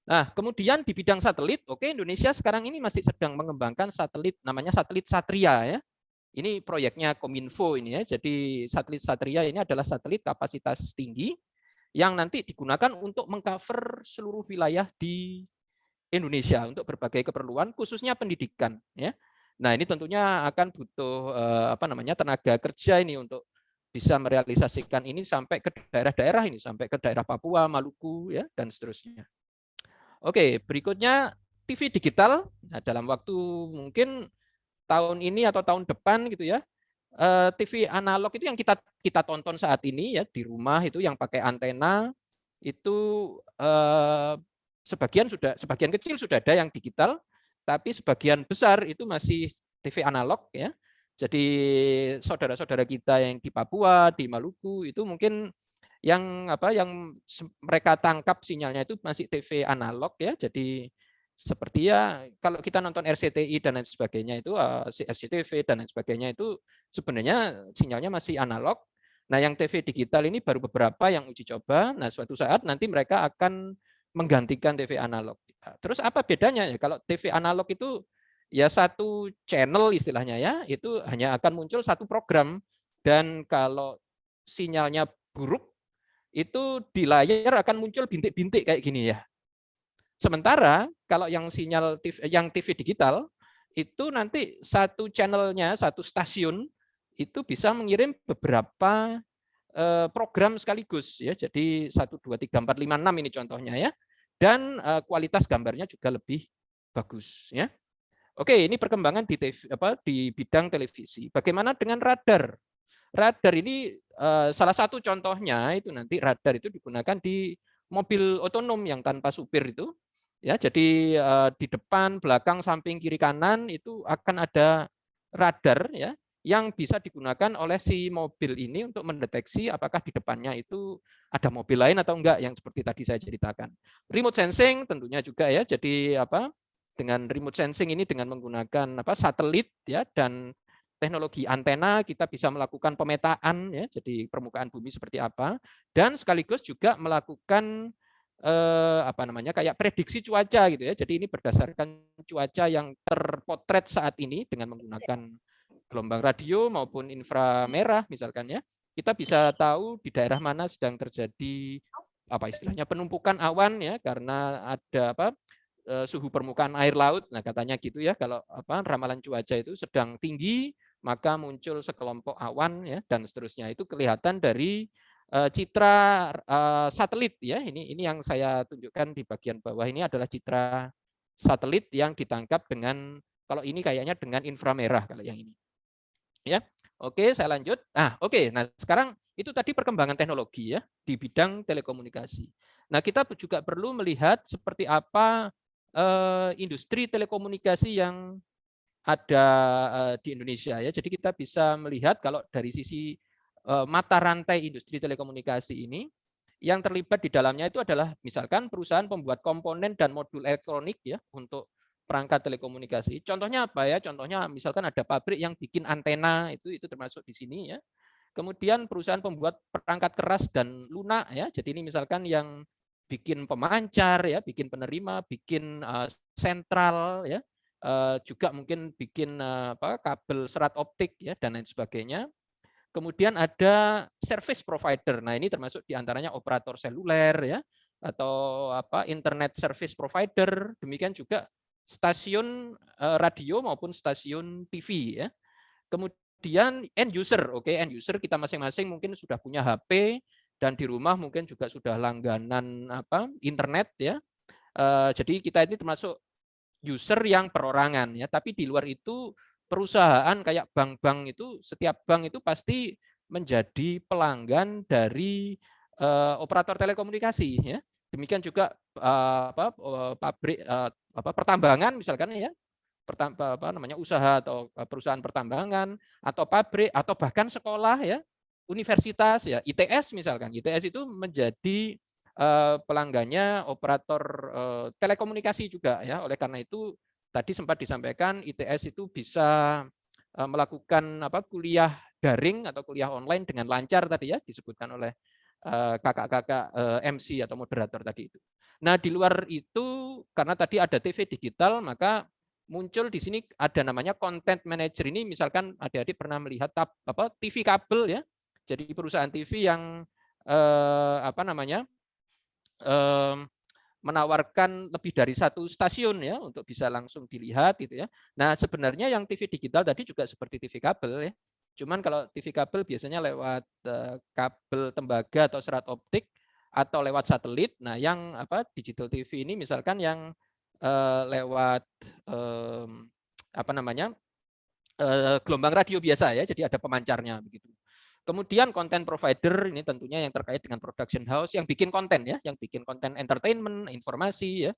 Nah kemudian di bidang satelit, Indonesia sekarang ini masih sedang mengembangkan satelit namanya satelit Satria ya. Ini proyeknya Kominfo ini ya. Jadi satelit Satria ini adalah satelit kapasitas tinggi yang nanti digunakan untuk mengcover seluruh wilayah di Indonesia untuk berbagai keperluan, khususnya pendidikan. Ya. Nah ini tentunya akan butuh tenaga kerja ini untuk bisa merealisasikan ini sampai ke daerah-daerah ini, sampai ke daerah Papua, Maluku, ya dan seterusnya. Oke, berikutnya TV digital. Nah, dalam waktu mungkin tahun ini atau tahun depan gitu ya, TV analog itu yang kita tonton saat ini ya di rumah itu yang pakai antena itu sebagian kecil sudah ada yang digital, tapi sebagian besar itu masih TV analog ya. Jadi saudara-saudara kita yang di Papua, di Maluku itu mungkin yang mereka tangkap sinyalnya itu masih TV analog ya. Jadi seperti ya kalau kita nonton RCTI dan lain sebagainya itu SCTV dan lain sebagainya itu sebenarnya sinyalnya masih analog. Nah yang TV digital ini baru beberapa yang uji coba. Nah suatu saat nanti mereka akan menggantikan TV analog. Terus apa bedanya ya kalau TV analog itu ya satu channel istilahnya ya itu hanya akan muncul satu program dan kalau sinyalnya buruk itu di layar akan muncul bintik-bintik kayak gini ya. Sementara kalau yang sinyal TV digital itu nanti satu channelnya, satu stasiun itu bisa mengirim beberapa program sekaligus ya. Jadi 1, 2, 3, 4, 5, 6 ini contohnya ya. Dan kualitas gambarnya juga lebih bagus ya. Oke, ini perkembangan di bidang televisi. Bagaimana dengan radar? radar ini salah satu contohnya itu nanti radar itu digunakan di mobil otonom yang tanpa supir itu. Ya, jadi di depan, belakang, samping, kiri, kanan itu akan ada radar ya yang bisa digunakan oleh si mobil ini untuk mendeteksi apakah di depannya itu ada mobil lain atau enggak, yang seperti tadi saya ceritakan. Remote sensing tentunya juga ya. Jadi dengan remote sensing ini dengan menggunakan satelit ya dan teknologi antena kita bisa melakukan pemetaan ya, jadi permukaan bumi seperti apa, dan sekaligus juga melakukan kayak prediksi cuaca gitu ya. Jadi ini berdasarkan cuaca yang terpotret saat ini dengan menggunakan gelombang radio maupun inframerah misalkan ya. Kita bisa tahu di daerah mana sedang terjadi istilahnya penumpukan awan ya, karena ada suhu permukaan air laut. Nah, katanya gitu ya, kalau ramalan cuaca itu sedang tinggi, maka muncul sekelompok awan ya dan seterusnya. Itu kelihatan dari citra satelit ya. Ini yang saya tunjukkan di bagian bawah ini adalah citra satelit yang ditangkap dengan, kalau ini kayaknya dengan inframerah kalau yang ini. Ya. Oke, saya lanjut. Nah, sekarang itu tadi perkembangan teknologi ya di bidang telekomunikasi. Nah, kita juga perlu melihat seperti apa industri telekomunikasi yang ada di Indonesia ya. Jadi kita bisa melihat kalau dari sisi mata rantai industri telekomunikasi ini yang terlibat di dalamnya itu adalah misalkan perusahaan pembuat komponen dan modul elektronik ya untuk perangkat telekomunikasi. Contohnya apa ya? Contohnya misalkan ada pabrik yang bikin antena, itu termasuk di sini ya. Kemudian perusahaan pembuat perangkat keras dan lunak ya. Jadi ini misalkan yang bikin pemancar ya, bikin penerima, bikin sentral ya. Juga mungkin bikin kabel serat optik ya dan lain sebagainya. Kemudian ada service provider. Nah, ini termasuk diantaranya operator seluler ya, atau internet service provider. Demikian juga stasiun radio maupun stasiun TV ya. Kemudian end user, end user kita masing-masing mungkin sudah punya HP dan di rumah mungkin juga sudah langganan internet ya. Jadi kita ini termasuk user yang perorangan ya. Tapi di luar itu perusahaan kayak bank-bank itu, setiap bank itu pasti menjadi pelanggan dari operator telekomunikasi ya. Demikian juga pabrik pertambangan misalkan ya, usaha atau perusahaan pertambangan atau pabrik atau bahkan sekolah ya, universitas ya, ITS misalkan. ITS itu menjadi pelanggannya operator telekomunikasi juga ya. Oleh karena itu tadi sempat disampaikan ITS itu bisa melakukan kuliah daring atau kuliah online dengan lancar tadi ya, disebutkan oleh kakak-kakak MC atau moderator tadi itu. Nah, di luar itu karena tadi ada TV digital, maka muncul di sini ada namanya content manager. Ini misalkan adik-adik pernah melihat TV kabel ya. Jadi perusahaan TV yang menawarkan lebih dari satu stasiun ya untuk bisa langsung dilihat gitu ya. Nah, sebenarnya yang TV digital tadi juga seperti TV kabel ya. Cuman kalau TV kabel biasanya lewat kabel tembaga atau serat optik atau lewat satelit. Nah, yang digital TV ini misalkan yang lewat gelombang radio biasa ya. Jadi ada pemancarnya begitu. Kemudian content provider ini tentunya yang terkait dengan production house yang bikin konten ya, yang bikin konten entertainment, informasi ya,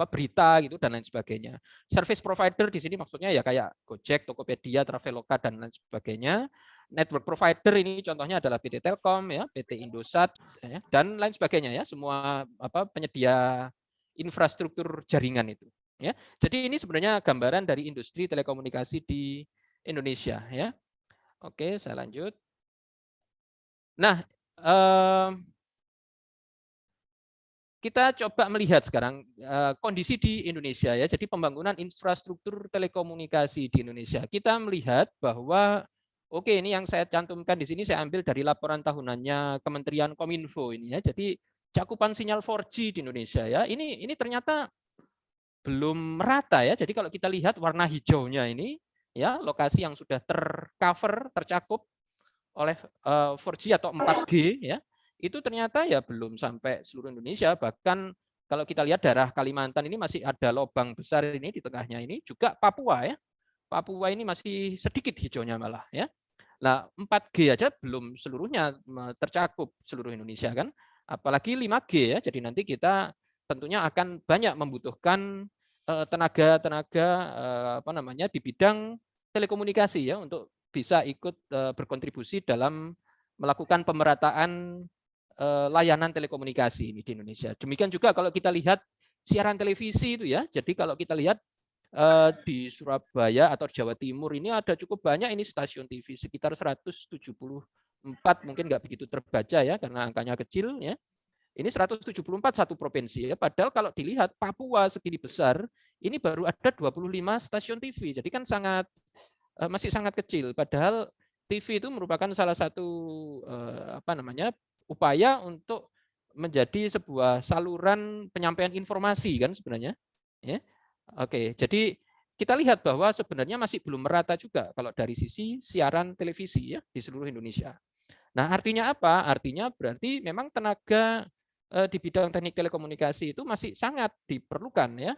berita gitu dan lain sebagainya. Service provider di sini maksudnya ya kayak Gojek, Tokopedia, Traveloka dan lain sebagainya. Network provider ini contohnya adalah PT Telkom ya, PT Indosat ya, dan lain sebagainya ya, semua penyedia infrastruktur jaringan itu ya. Jadi ini sebenarnya gambaran dari industri telekomunikasi di Indonesia ya. Oke, saya lanjut. Nah, kita coba melihat sekarang kondisi di Indonesia ya. Jadi pembangunan infrastruktur telekomunikasi di Indonesia. Kita melihat bahwa ini yang saya cantumkan di sini saya ambil dari laporan tahunannya Kementerian Kominfo ini ya. Jadi cakupan sinyal 4G di Indonesia ya. Ini ternyata belum merata ya. Jadi kalau kita lihat warna hijaunya ini ya, lokasi yang sudah tercover, tercakup oleh 4G atau 4G ya, itu ternyata ya belum sampai seluruh Indonesia. Bahkan kalau kita lihat daerah Kalimantan ini masih ada lubang besar ini di tengahnya ini, juga Papua ya. Papua ini masih sedikit hijaunya malah ya. Nah, 4G aja belum seluruhnya tercakup seluruh Indonesia kan, apalagi 5G ya. Jadi nanti kita tentunya akan banyak membutuhkan tenaga-tenaga di bidang telekomunikasi ya untuk bisa ikut berkontribusi dalam melakukan pemerataan layanan telekomunikasi ini di Indonesia. Demikian juga kalau kita lihat siaran televisi itu ya. Jadi kalau kita lihat di Surabaya atau Jawa Timur ini ada cukup banyak ini stasiun TV, sekitar 174, mungkin nggak begitu terbaca ya karena angkanya kecil ya. Ini 174 satu provinsi ya. Padahal kalau dilihat Papua segini besar, ini baru ada 25 stasiun TV. Jadi kan masih sangat kecil. Padahal TV itu merupakan salah satu upaya untuk menjadi sebuah saluran penyampaian informasi kan sebenarnya. Ya. Oke, jadi kita lihat bahwa sebenarnya masih belum merata juga kalau dari sisi siaran televisi ya di seluruh Indonesia. Nah, artinya apa? Artinya berarti memang tenaga di bidang teknik telekomunikasi itu masih sangat diperlukan ya.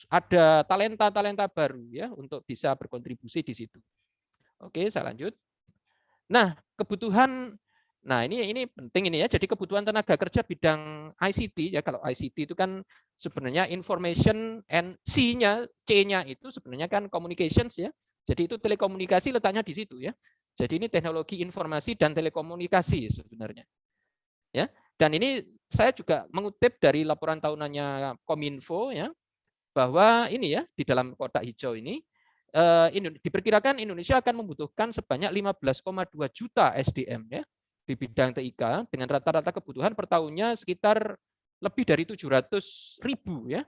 Ada talenta-talenta baru ya untuk bisa berkontribusi di situ. Oke, saya lanjut. Nah, kebutuhan ini penting ini ya. Jadi kebutuhan tenaga kerja bidang ICT ya. Kalau ICT itu kan sebenarnya information and C-nya, C-nya itu sebenarnya kan communications ya. Jadi itu telekomunikasi letaknya di situ ya. Jadi ini teknologi informasi dan telekomunikasi sebenarnya. Ya. Dan ini saya juga mengutip dari laporan tahunannya Kominfo ya, bahwa ini ya di dalam kotak hijau ini diperkirakan Indonesia akan membutuhkan sebanyak 15,2 juta SDM ya di bidang TIK dengan rata-rata kebutuhan per tahunnya sekitar lebih dari 700.000 ya.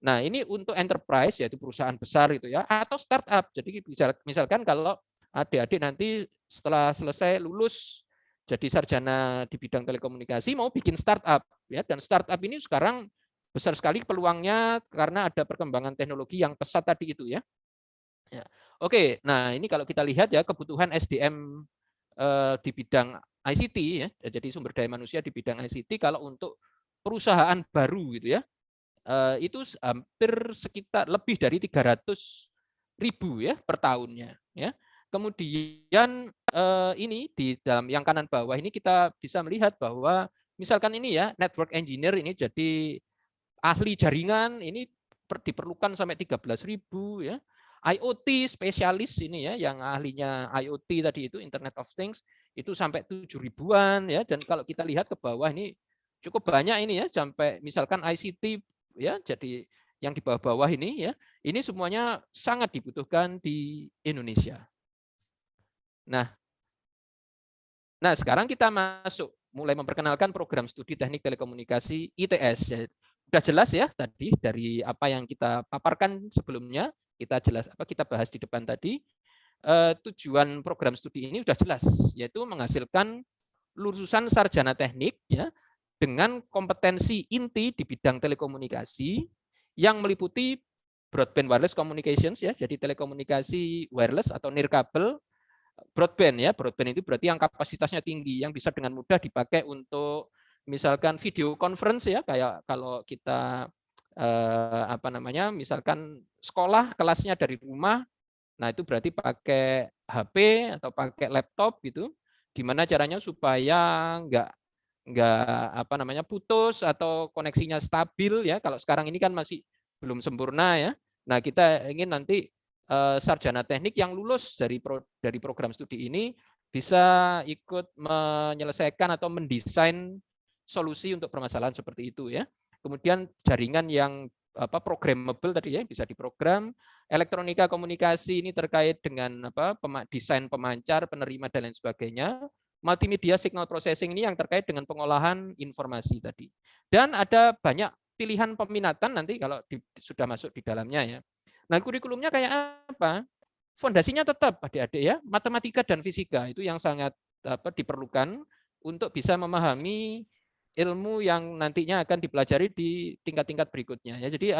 Nah, ini untuk enterprise yaitu perusahaan besar itu ya atau startup. Jadi misalkan kalau adik-adik nanti setelah selesai lulus jadi sarjana di bidang telekomunikasi mau bikin startup ya, dan startup ini sekarang besar sekali peluangnya karena ada perkembangan teknologi yang pesat tadi itu ya. Ya. Oke, nah ini kalau kita lihat ya kebutuhan SDM di bidang ICT ya, jadi sumber daya manusia di bidang ICT kalau untuk perusahaan baru gitu ya, itu hampir sekitar lebih dari 300.000 ya per tahunnya ya. Kemudian ini di dalam yang kanan bawah ini kita bisa melihat bahwa misalkan ini ya network engineer ini jadi ahli jaringan ini diperlukan sampai 13.000 ya. IoT spesialis ini ya yang ahlinya IoT tadi itu Internet of Things itu sampai 7.000-an ya, dan kalau kita lihat ke bawah ini cukup banyak ini ya sampai misalkan ICT ya, jadi yang di bawah-bawah ini ya, ini semuanya sangat dibutuhkan di Indonesia. Nah, sekarang kita mulai memperkenalkan program studi teknik telekomunikasi ITS ya. Sudah jelas ya tadi dari apa yang kita paparkan sebelumnya, kita bahas di depan tadi, tujuan program studi ini sudah jelas, yaitu menghasilkan lulusan sarjana teknik ya dengan kompetensi inti di bidang telekomunikasi yang meliputi broadband wireless communications ya, jadi telekomunikasi wireless atau nirkabel, broadband ya, broadband itu berarti yang kapasitasnya tinggi, yang bisa dengan mudah dipakai untuk misalkan video conference ya, kayak kalau kita misalkan sekolah kelasnya dari rumah, nah itu berarti pakai HP atau pakai laptop gitu. Gimana caranya supaya nggak putus atau koneksinya stabil ya. Kalau sekarang ini kan masih belum sempurna ya. Nah kita ingin nanti sarjana teknik yang lulus dari program studi ini bisa ikut menyelesaikan atau mendesain solusi untuk permasalahan seperti itu ya. Kemudian jaringan yang programmable tadi ya, bisa diprogram. Elektronika komunikasi ini terkait dengan desain pemancar, penerima dan lain sebagainya. Multimedia signal processing ini yang terkait dengan pengolahan informasi tadi. Dan ada banyak pilihan peminatan nanti kalau sudah masuk di dalamnya ya. Nah, kurikulumnya kayak apa? Fondasinya tetap adik-adik ya, matematika dan fisika itu yang sangat diperlukan untuk bisa memahami ilmu yang nantinya akan dipelajari di tingkat-tingkat berikutnya ya. Jadi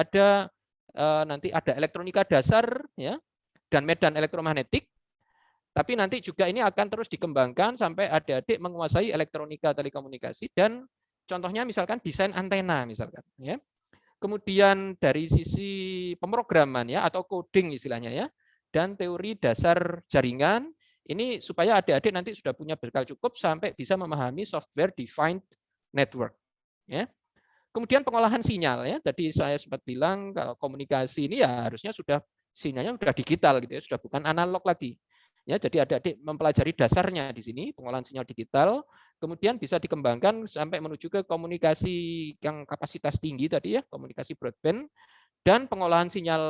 nanti ada elektronika dasar ya dan medan elektromagnetik. Tapi nanti juga ini akan terus dikembangkan sampai adik-adik menguasai elektronika telekomunikasi dan contohnya misalkan desain antena misalkan ya. Kemudian dari sisi pemrograman ya atau coding istilahnya ya, dan teori dasar jaringan Ini supaya adik-adik nanti sudah punya bekal cukup sampai bisa memahami software defined network. Ya. Kemudian pengolahan sinyal ya. Tadi saya sempat bilang kalau komunikasi ini ya harusnya sudah sinyalnya sudah digital gitu ya, sudah bukan analog lagi. Ya, jadi adik-adik mempelajari dasarnya di sini pengolahan sinyal digital, kemudian bisa dikembangkan sampai menuju ke komunikasi yang kapasitas tinggi tadi ya, komunikasi broadband dan pengolahan sinyal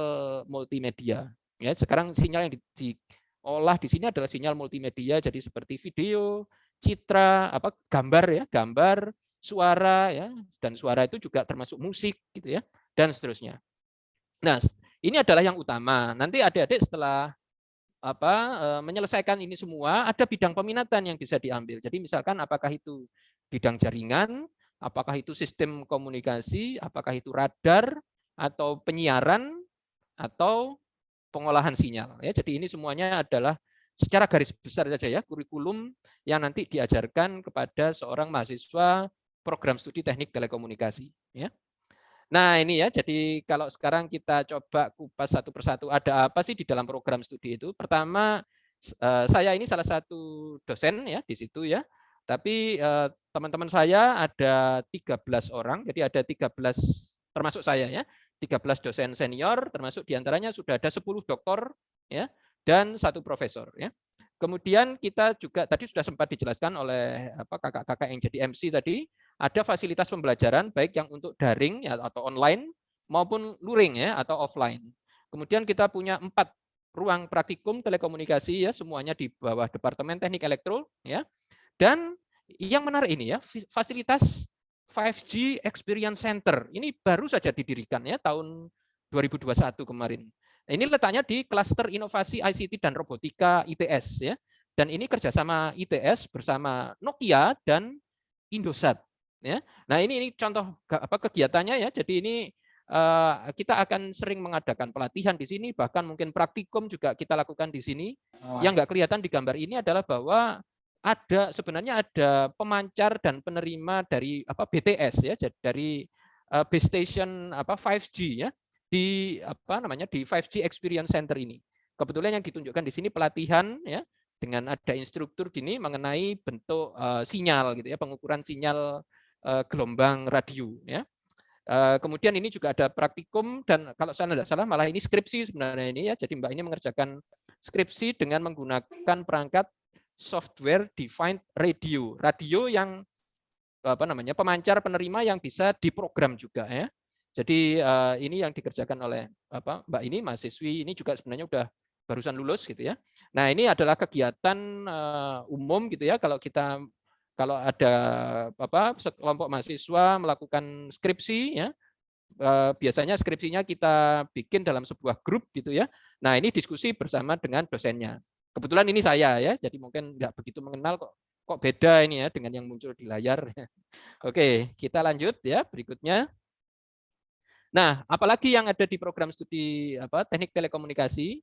multimedia. Ya, sekarang sinyal yang diolah di sini adalah sinyal multimedia, jadi seperti video, citra, gambar ya, gambar, suara ya, dan suara itu juga termasuk musik gitu ya, dan seterusnya. Nah, ini adalah yang utama. Nanti adik-adik setelah menyelesaikan ini semua, ada bidang peminatan yang bisa diambil. Jadi misalkan apakah itu bidang jaringan, apakah itu sistem komunikasi, apakah itu radar, atau penyiaran, atau pengolahan sinyal. Ya, jadi ini semuanya adalah secara garis besar saja ya, kurikulum yang nanti diajarkan kepada seorang mahasiswa program studi teknik telekomunikasi. Ya. Nah ini ya, jadi kalau sekarang kita coba kupas satu persatu, ada apa sih di dalam program studi itu? Pertama, saya ini salah satu dosen ya di situ ya, tapi teman-teman saya ada 13 orang, jadi ada 13 termasuk saya ya, 13 dosen senior, termasuk diantaranya sudah ada 10 doktor ya, dan 1 profesor ya. Kemudian kita juga tadi sudah sempat dijelaskan oleh kakak-kakak yang jadi MC tadi, ada fasilitas pembelajaran baik yang untuk daring ya, atau online maupun luring ya atau offline. Kemudian kita punya 4 ruang praktikum telekomunikasi ya, semuanya di bawah Departemen Teknik Elektro ya. Dan yang menarik ini ya, fasilitas 5G Experience Center. Ini baru saja didirikan ya tahun 2021 kemarin. Ini letaknya di Klaster Inovasi ICT dan Robotika ITS ya. Dan ini kerjasama ITS bersama Nokia dan Indosat. Ya. Nah ini contoh kegiatannya ya. Jadi ini kita akan sering mengadakan pelatihan di sini, bahkan mungkin praktikum juga kita lakukan di sini. Yang nggak kelihatan di gambar ini adalah bahwa sebenarnya ada pemancar dan penerima dari BTS ya, dari base station 5G ya di di 5G Experience Center ini. Kebetulan yang ditunjukkan di sini pelatihan ya dengan ada instruktur gini mengenai bentuk sinyal gitu ya, pengukuran sinyal gelombang radio ya. Kemudian ini juga ada praktikum dan kalau saya tidak salah malah ini skripsi sebenarnya ini ya. Jadi Mbak ini mengerjakan skripsi dengan menggunakan perangkat software defined radio. Radio yang pemancar penerima yang bisa diprogram juga ya. Jadi ini yang dikerjakan oleh Mbak ini mahasiswi ini juga sebenarnya udah barusan lulus gitu ya. Nah, ini adalah kegiatan umum gitu ya kalau ada kelompok mahasiswa melakukan skripsi ya, biasanya skripsinya kita bikin dalam sebuah grup gitu ya. Nah ini diskusi bersama dengan dosennya. Kebetulan ini saya ya, jadi mungkin nggak begitu mengenal kok beda ini ya dengan yang muncul di layar. Oke, kita lanjut ya berikutnya. Nah, apalagi yang ada di program studi teknik telekomunikasi?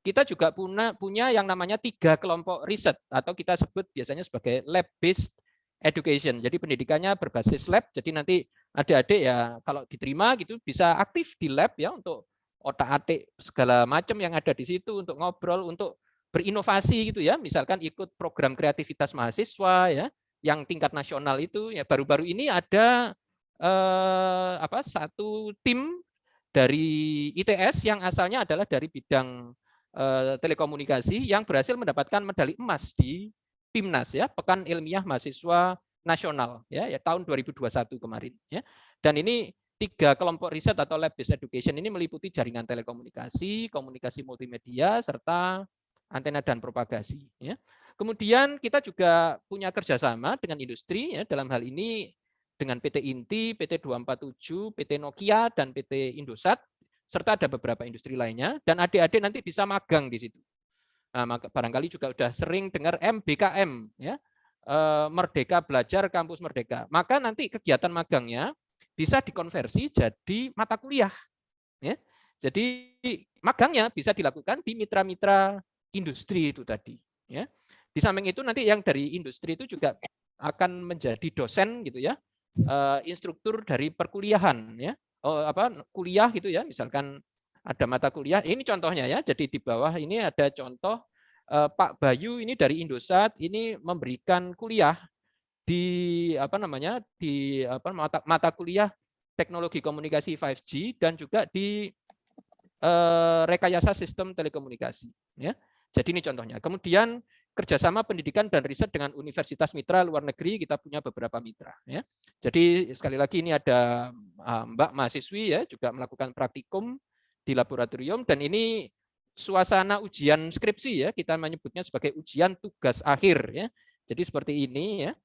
Kita juga punya yang namanya 3 kelompok riset atau kita sebut biasanya sebagai lab-based education. Jadi pendidikannya berbasis lab. Jadi nanti adik-adik ya kalau diterima gitu bisa aktif di lab ya untuk otak-atik segala macam yang ada di situ untuk ngobrol, untuk berinovasi gitu ya. Misalkan ikut program kreativitas mahasiswa ya yang tingkat nasional itu ya baru-baru ini ada satu tim dari ITS yang asalnya adalah dari bidang telekomunikasi yang berhasil mendapatkan medali emas di PIMNAS ya, Pekan Ilmiah Mahasiswa Nasional ya tahun 2021 kemarin ya. Dan ini 3 kelompok riset atau lab based education ini meliputi jaringan telekomunikasi, komunikasi multimedia serta antena dan propagasi ya. Kemudian kita juga punya kerjasama dengan industri ya, dalam hal ini dengan PT Inti, PT 247, PT Nokia dan PT Indosat serta ada beberapa industri lainnya, dan adik-adik nanti bisa magang di situ. Nah, barangkali juga sudah sering dengar MBKM, ya, Merdeka Belajar Kampus Merdeka. Maka nanti kegiatan magangnya bisa dikonversi jadi mata kuliah. Ya. Jadi magangnya bisa dilakukan di mitra-mitra industri itu tadi. Ya. Di samping itu nanti yang dari industri itu juga akan menjadi dosen gitu ya, instruktur dari perkuliahan ya. Kuliah gitu ya, misalkan ada mata kuliah, ini contohnya ya, jadi di bawah ini ada contoh Pak Bayu ini dari Indosat ini memberikan kuliah di mata kuliah teknologi komunikasi 5G dan juga di rekayasa sistem telekomunikasi. Ya. Jadi ini contohnya. Kemudian kerjasama pendidikan dan riset dengan universitas mitra luar negeri, kita punya beberapa mitra. Ya. Jadi sekali lagi ini ada Mbak mahasiswi ya juga melakukan praktikum di laboratorium, dan ini suasana ujian skripsi ya, kita menyebutnya sebagai ujian tugas akhir ya. Jadi seperti ini ya.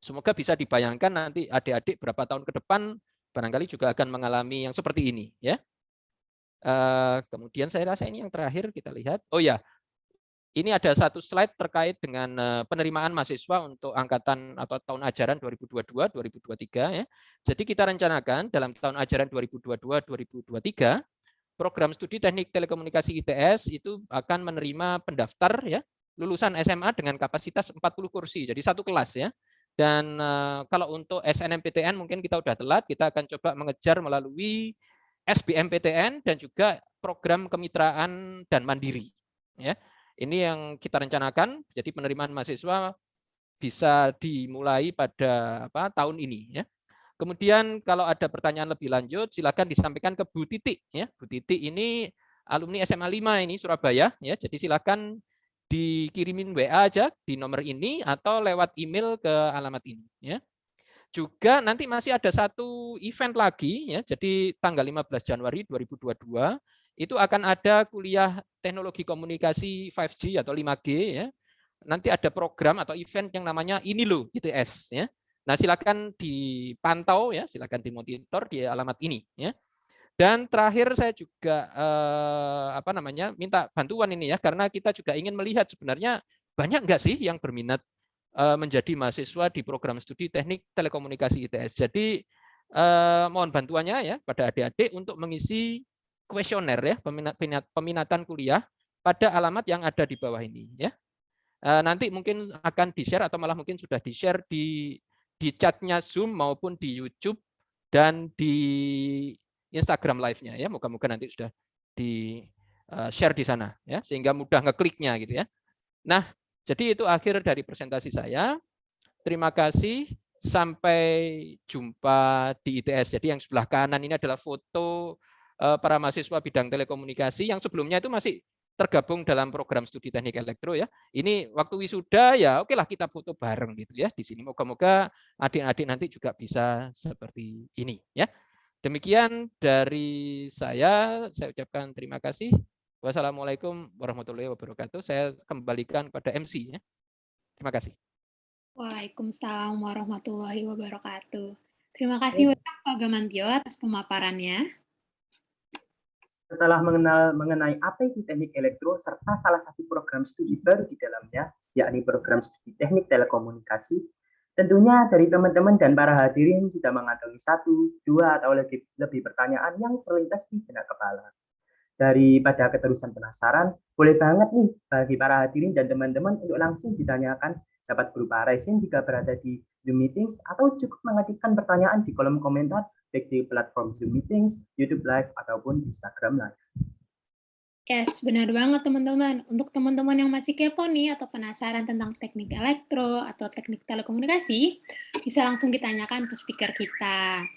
Semoga bisa dibayangkan nanti adik-adik berapa tahun ke depan barangkali juga akan mengalami yang seperti ini ya. Kemudian saya rasa ini yang terakhir kita lihat. Oh ya, ini ada satu slide terkait dengan penerimaan mahasiswa untuk angkatan atau tahun ajaran 2022-2023 ya. Jadi kita rencanakan dalam tahun ajaran 2022-2023 program studi Teknik Telekomunikasi ITS itu akan menerima pendaftar ya lulusan SMA dengan kapasitas 40 kursi. Jadi satu kelas ya. Dan kalau untuk SNMPTN mungkin kita udah telat, kita akan coba mengejar melalui SBMPTN dan juga program kemitraan dan mandiri. Ya, ini yang kita rencanakan. Jadi penerimaan mahasiswa bisa dimulai pada tahun ini. Ya. Kemudian kalau ada pertanyaan lebih lanjut, silakan disampaikan ke Bu Titik. Ya, Bu Titik ini alumni SMA 5 ini Surabaya. Ya, jadi silakan dikirimin WA aja di nomor ini atau lewat email ke alamat ini. Ya. Juga nanti masih ada satu event lagi ya. Jadi tanggal 15 Januari 2022 itu akan ada kuliah teknologi komunikasi 5G atau 5G ya. Nanti ada program atau event yang namanya ini loh ITS ya. Nah, silakan dipantau ya, silakan dimonitor di alamat ini ya. Dan terakhir saya juga minta bantuan ini ya, karena kita juga ingin melihat sebenarnya banyak nggak sih yang berminat menjadi mahasiswa di program studi Teknik Telekomunikasi ITS. Jadi mohon bantuannya ya pada adik-adik untuk mengisi kuesioner ya peminatan kuliah pada alamat yang ada di bawah ini ya. Nanti mungkin akan di-share atau malah mungkin sudah di-share di chatnya Zoom maupun di YouTube dan di Instagram live-nya ya. Moga-moga nanti sudah di-share di sana ya sehingga mudah ngekliknya gitu ya. Nah, jadi itu akhir dari presentasi saya. Terima kasih. Sampai jumpa di ITS. Jadi yang sebelah kanan ini adalah foto para mahasiswa bidang telekomunikasi yang sebelumnya itu masih tergabung dalam program studi teknik elektro ya. Ini waktu wisuda ya oke lah kita foto bareng gitu ya di sini. Moga-moga adik-adik nanti juga bisa seperti ini ya. Demikian dari saya ucapkan terima kasih. Wassalamualaikum warahmatullahi wabarakatuh. Saya kembalikan pada MC ya. Terima kasih.
Waalaikumsalam warahmatullahi wabarakatuh. Terima kasih banyak Pak Gamantio atas pemaparannya.
Setelah mengenai apa itu teknik elektro serta salah satu program studi baru di dalamnya, yakni program studi teknik telekomunikasi, tentunya dari teman-teman dan para hadirin sudah mengantongi 1, 2, atau lebih pertanyaan yang terlintas di benak kepala. Daripada keterusan penasaran, boleh banget nih bagi para hadirin dan teman-teman untuk langsung ditanyakan, dapat berupa raising jika berada di Zoom Meetings, atau cukup mengajukan pertanyaan di kolom komentar baik di platform Zoom Meetings, YouTube Live, ataupun Instagram Live.
Yes, benar banget teman-teman. Untuk teman-teman yang masih kepo nih atau penasaran tentang teknik elektro atau teknik telekomunikasi, bisa langsung ditanyakan ke speaker kita.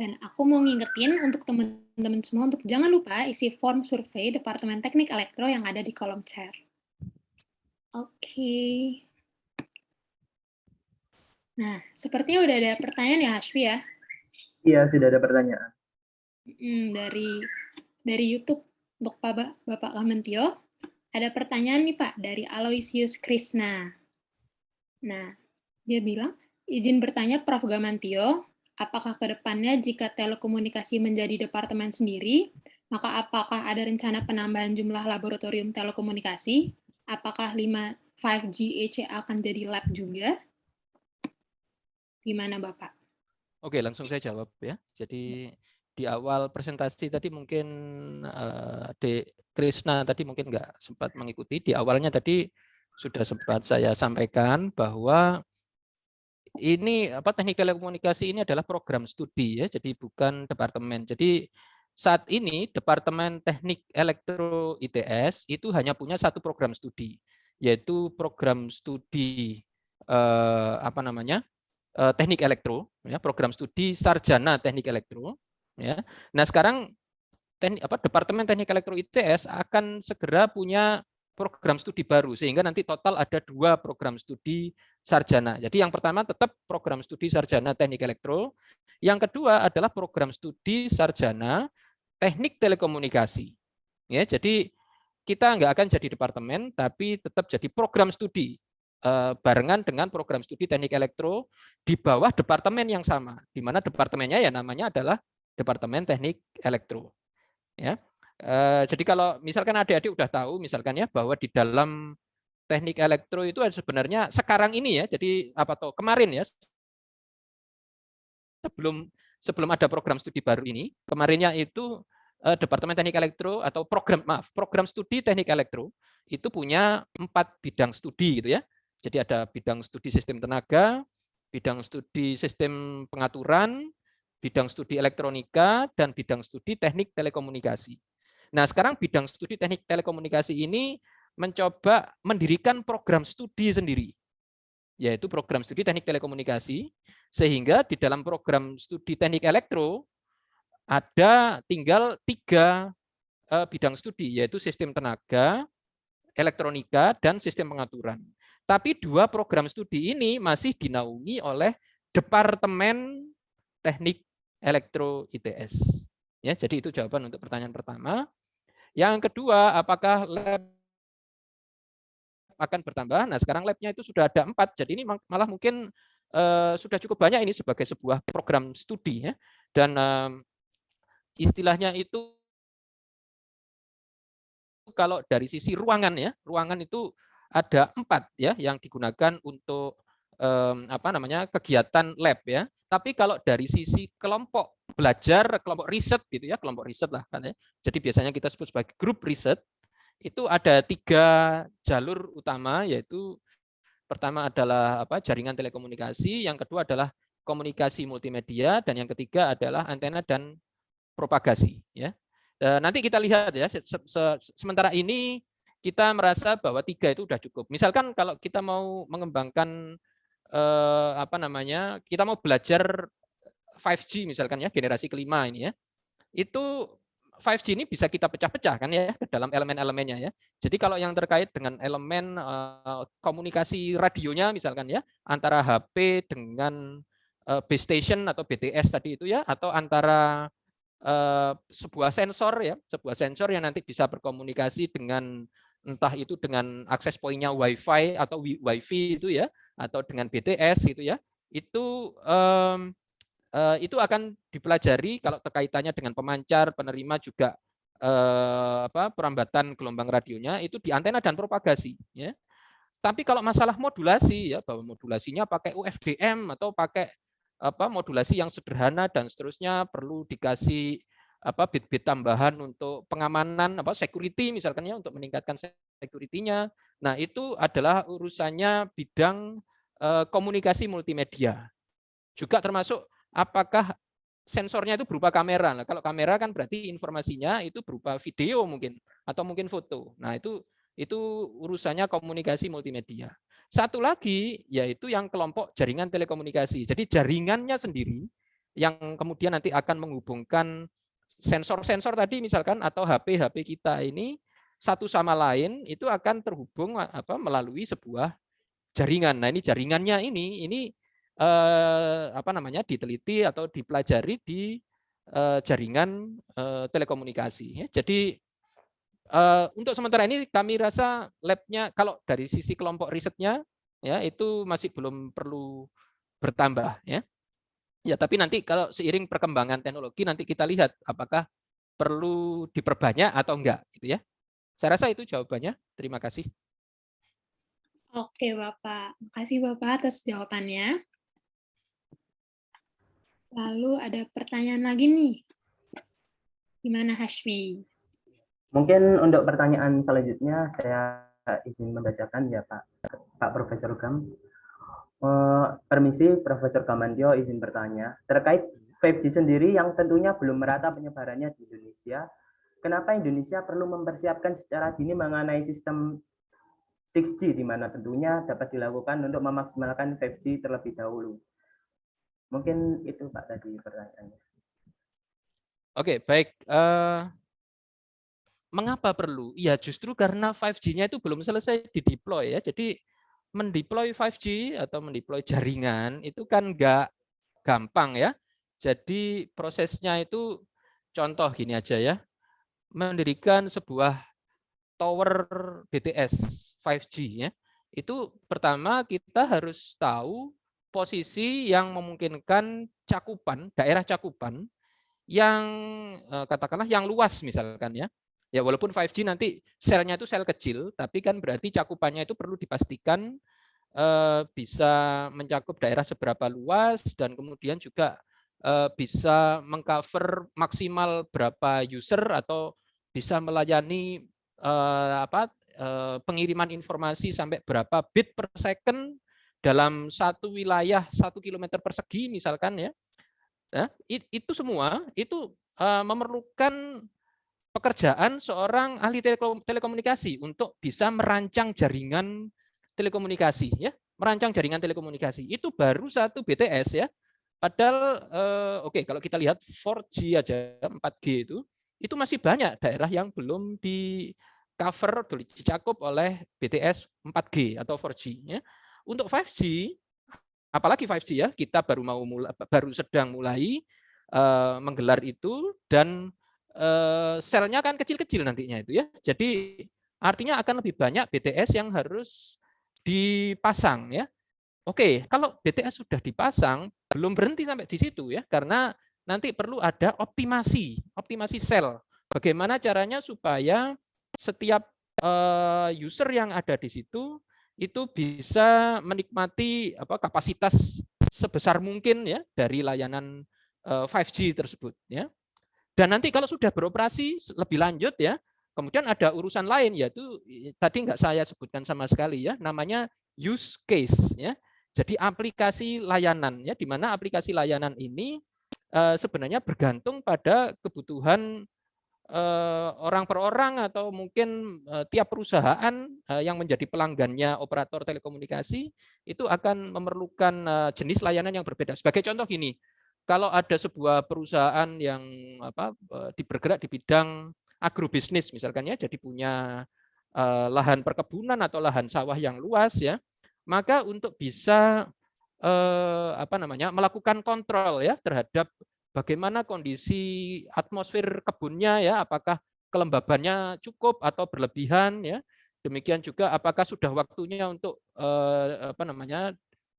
Dan aku mau ngingetin untuk teman-teman semua untuk jangan lupa isi form survei Departemen Teknik Elektro yang ada di kolom chat. Oke. Nah, sepertinya udah ada pertanyaan ya, Hashfi ya?
Iya, sudah ada pertanyaan.
Dari YouTube untuk Bapak Gamantio, ada pertanyaan nih Pak dari Aloysius Krishna. Nah, dia bilang, izin bertanya Prof. Gamantio, apakah ke depannya jika telekomunikasi menjadi departemen sendiri, maka apakah ada rencana penambahan jumlah laboratorium telekomunikasi? Apakah 5G ECA akan jadi lab juga? Gimana Bapak?
Oke, langsung saya jawab ya. Jadi di awal presentasi tadi mungkin Krishna tadi mungkin nggak sempat mengikuti. Di awalnya tadi sudah sempat saya sampaikan bahwa ini teknik telekomunikasi ini adalah program studi ya, jadi bukan departemen. Jadi saat ini Departemen Teknik Elektro ITS itu hanya punya satu program studi, yaitu program studi teknik elektro, ya, program studi sarjana teknik elektro. Ya. Nah sekarang Departemen Teknik Elektro ITS akan segera punya program studi baru, sehingga nanti total ada 2 program studi sarjana. Jadi yang pertama tetap program studi sarjana teknik elektro, yang kedua adalah program studi sarjana teknik telekomunikasi. Ya, jadi kita nggak akan jadi departemen, tapi tetap jadi program studi barengan dengan program studi teknik elektro di bawah departemen yang sama, di mana departemennya ya namanya adalah Departemen Teknik Elektro. Ya, jadi kalau misalkan adik-adik udah tahu misalkan ya bahwa di dalam teknik elektro itu sebenarnya sekarang ini ya, jadi kemarin ya sebelum ada program studi baru ini, kemarinnya itu Departemen Teknik Elektro atau program studi teknik elektro itu punya 4 bidang studi gitu ya. Jadi ada bidang studi sistem tenaga, bidang studi sistem pengaturan, bidang studi elektronika, dan bidang studi teknik telekomunikasi. Nah, sekarang bidang studi teknik telekomunikasi ini mencoba mendirikan program studi sendiri, yaitu program studi teknik telekomunikasi, sehingga di dalam program studi teknik elektro ada tinggal 3 bidang studi, yaitu sistem tenaga, elektronika, dan sistem pengaturan. Tapi 2 program studi ini masih dinaungi oleh Departemen Teknik Elektro ITS. Ya, jadi itu jawaban untuk pertanyaan pertama. Yang kedua, apakah lab akan bertambah? Nah, sekarang labnya itu sudah ada 4, jadi ini malah mungkin sudah cukup banyak ini sebagai sebuah program studi ya. Dan istilahnya itu kalau dari sisi ruangan ya, ruangan itu ada 4 ya yang digunakan untuk kegiatan lab ya. Tapi kalau dari sisi kelompok belajar, kelompok riset gitu ya, kelompok riset lah kan ya. Jadi biasanya kita sebut sebagai grup riset. Itu ada 3 jalur utama, yaitu pertama adalah jaringan telekomunikasi, yang kedua adalah komunikasi multimedia, dan yang ketiga adalah antena dan propagasi ya. Nanti kita lihat ya, sementara ini kita merasa bahwa 3 itu sudah cukup. Misalkan kalau kita mau mengembangkan kita mau belajar 5G misalkan ya, generasi kelima ini ya, itu 5G ini bisa kita pecah-pecah kan ya ke dalam elemen-elemennya ya. Jadi kalau yang terkait dengan elemen komunikasi radionya misalkan ya, antara HP dengan base station atau BTS tadi itu ya, atau antara sebuah sensor ya, sebuah sensor yang nanti bisa berkomunikasi dengan entah itu dengan akses poinnya Wi-Fi atau Wi-Fi itu ya, atau dengan BTS gitu ya, itu akan dipelajari kalau terkaitannya dengan pemancar, penerima juga perambatan gelombang radionya itu di antena dan propagasi ya. Tapi kalau masalah modulasi ya, bahwa modulasinya pakai UFDM atau pakai modulasi yang sederhana dan seterusnya, perlu dikasih bit-bit tambahan untuk pengamanan security misalkan ya, untuk meningkatkan security-nya. Nah, itu adalah urusannya bidang komunikasi multimedia. Juga termasuk apakah sensornya itu berupa kamera. Nah, kalau kamera kan berarti informasinya itu berupa video mungkin atau mungkin foto. Nah, itu urusannya komunikasi multimedia. Satu lagi yaitu yang kelompok jaringan telekomunikasi. Jadi jaringannya sendiri yang kemudian nanti akan menghubungkan sensor-sensor tadi misalkan atau HP kita ini satu sama lain itu akan terhubung melalui sebuah jaringan. Nah, ini jaringannya ini diteliti atau dipelajari di jaringan telekomunikasi. Ya. Jadi untuk sementara ini kami rasa labnya kalau dari sisi kelompok risetnya ya itu masih belum perlu bertambah ya. Ya, tapi nanti kalau seiring perkembangan teknologi nanti kita lihat apakah perlu diperbanyak atau enggak gitu ya. Saya rasa itu jawabannya. Terima kasih.
Oke, Bapak. Makasih Bapak atas jawabannya. Lalu ada pertanyaan lagi nih. Gimana Hashmi?
Mungkin untuk pertanyaan selanjutnya saya izin membacakan ya Pak Profesor Gam. Permisi Profesor Gamantio izin bertanya terkait 5G sendiri yang tentunya belum merata penyebarannya di Indonesia, kenapa Indonesia perlu mempersiapkan secara dini mengenai sistem 6G, di mana tentunya dapat dilakukan untuk memaksimalkan 5G terlebih dahulu. Mungkin itu Pak tadi pertanyaannya.
Oke, baik. Mengapa perlu? Ya justru karena 5G-nya itu belum selesai dideploy ya. Jadi mendeploy 5G atau mendeploy jaringan itu kan nggak gampang ya. Jadi prosesnya itu contoh gini aja ya. Mendirikan sebuah tower BTS 5G ya. Itu pertama kita harus tahu posisi yang memungkinkan cakupan, daerah cakupan yang katakanlah yang luas misalkan ya. Ya walaupun 5G nanti selnya itu sel kecil, tapi kan berarti cakupannya itu perlu dipastikan bisa mencakup daerah seberapa luas dan kemudian juga bisa mengcover maksimal berapa user atau bisa melayani pengiriman informasi sampai berapa bit per second dalam satu wilayah 1 kilometer persegi misalkan ya. Nah, itu semua itu memerlukan pekerjaan seorang ahli telekomunikasi untuk bisa merancang jaringan telekomunikasi ya, merancang jaringan telekomunikasi. Itu baru satu BTS ya. Padahal oke, kalau kita lihat 4G aja, 4G itu masih banyak daerah yang belum di cover, dicakup oleh BTS 4G atau 4G ya. Untuk 5G, apalagi 5G ya, kita baru sedang mulai menggelar itu dan selnya kan kecil-kecil nantinya itu ya. Jadi artinya akan lebih banyak BTS yang harus dipasang ya. Oke, kalau BTS sudah dipasang belum berhenti sampai di situ ya, karena nanti perlu ada optimasi sel. Bagaimana caranya supaya setiap user yang ada di situ itu bisa menikmati kapasitas sebesar mungkin ya dari layanan 5G tersebut ya. Dan nanti kalau sudah beroperasi lebih lanjut ya, kemudian ada urusan lain yaitu tadi nggak saya sebutkan sama sekali ya, namanya use case ya. Jadi aplikasi layanan ya, di mana aplikasi layanan ini sebenarnya bergantung pada kebutuhan orang per orang atau mungkin tiap perusahaan yang menjadi pelanggannya operator telekomunikasi itu akan memerlukan jenis layanan yang berbeda. Sebagai contoh gini, kalau ada sebuah perusahaan yang bergerak di bidang agrobisnis misalkan ya, jadi punya lahan perkebunan atau lahan sawah yang luas ya, maka untuk bisa melakukan kontrol ya terhadap bagaimana kondisi atmosfer kebunnya ya, apakah kelembabannya cukup atau berlebihan ya. Demikian juga apakah sudah waktunya untuk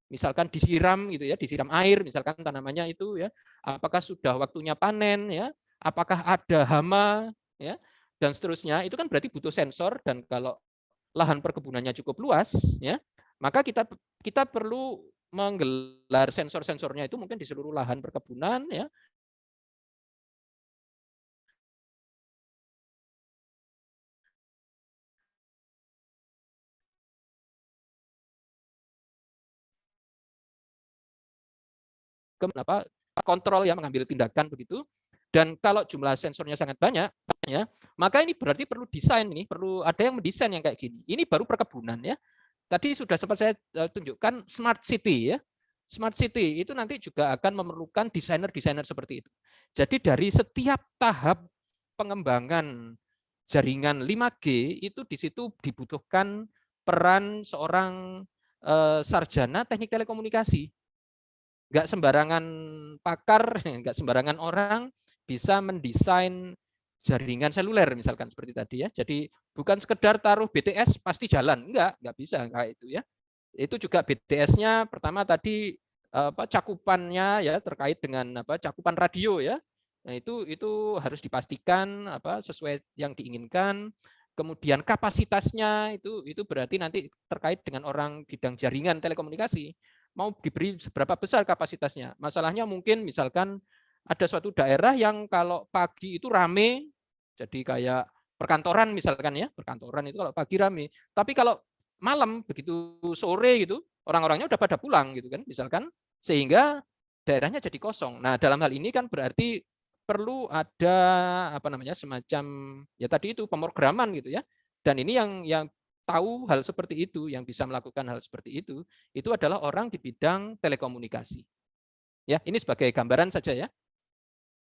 misalkan disiram gitu ya, disiram air misalkan tanamannya itu ya, apakah sudah waktunya panen ya, apakah ada hama ya, dan seterusnya. Itu kan berarti butuh sensor, dan kalau lahan perkebunannya cukup luas ya, maka kita perlu menggelar sensor-sensornya itu mungkin di seluruh lahan perkebunan ya. Kontrol ya, mengambil tindakan begitu. Dan kalau jumlah sensornya sangat banyak ya, maka ini berarti perlu desain, ini perlu ada yang mendesain yang kayak gini. Ini baru perkebunan ya. Tadi sudah sempat saya tunjukkan smart city ya. Smart city itu nanti juga akan memerlukan desainer-desainer seperti itu. Jadi dari setiap tahap pengembangan jaringan 5G itu di situ dibutuhkan peran seorang sarjana teknik telekomunikasi. Nggak sembarangan pakar, nggak sembarangan orang bisa mendesain jaringan seluler misalkan seperti tadi ya. Jadi bukan sekedar taruh BTS pasti jalan, nggak bisa kayak itu ya. Itu juga BTS-nya pertama tadi cakupannya ya, terkait dengan cakupan radio ya. Nah itu harus dipastikan sesuai yang diinginkan. Kemudian kapasitasnya itu berarti nanti terkait dengan orang bidang jaringan telekomunikasi mau diberi seberapa besar kapasitasnya. Masalahnya mungkin misalkan ada suatu daerah yang kalau pagi itu rame, jadi kayak perkantoran misalkan ya, perkantoran itu kalau pagi rame. Tapi kalau malam begitu sore gitu, orang-orangnya udah pada pulang gitu kan, misalkan, sehingga daerahnya jadi kosong. Nah, dalam hal ini kan berarti perlu ada apa namanya semacam ya tadi itu pemrograman gitu ya. Dan ini yang tahu hal seperti itu, yang bisa melakukan hal seperti itu adalah orang di bidang telekomunikasi. Ya, ini sebagai gambaran saja ya.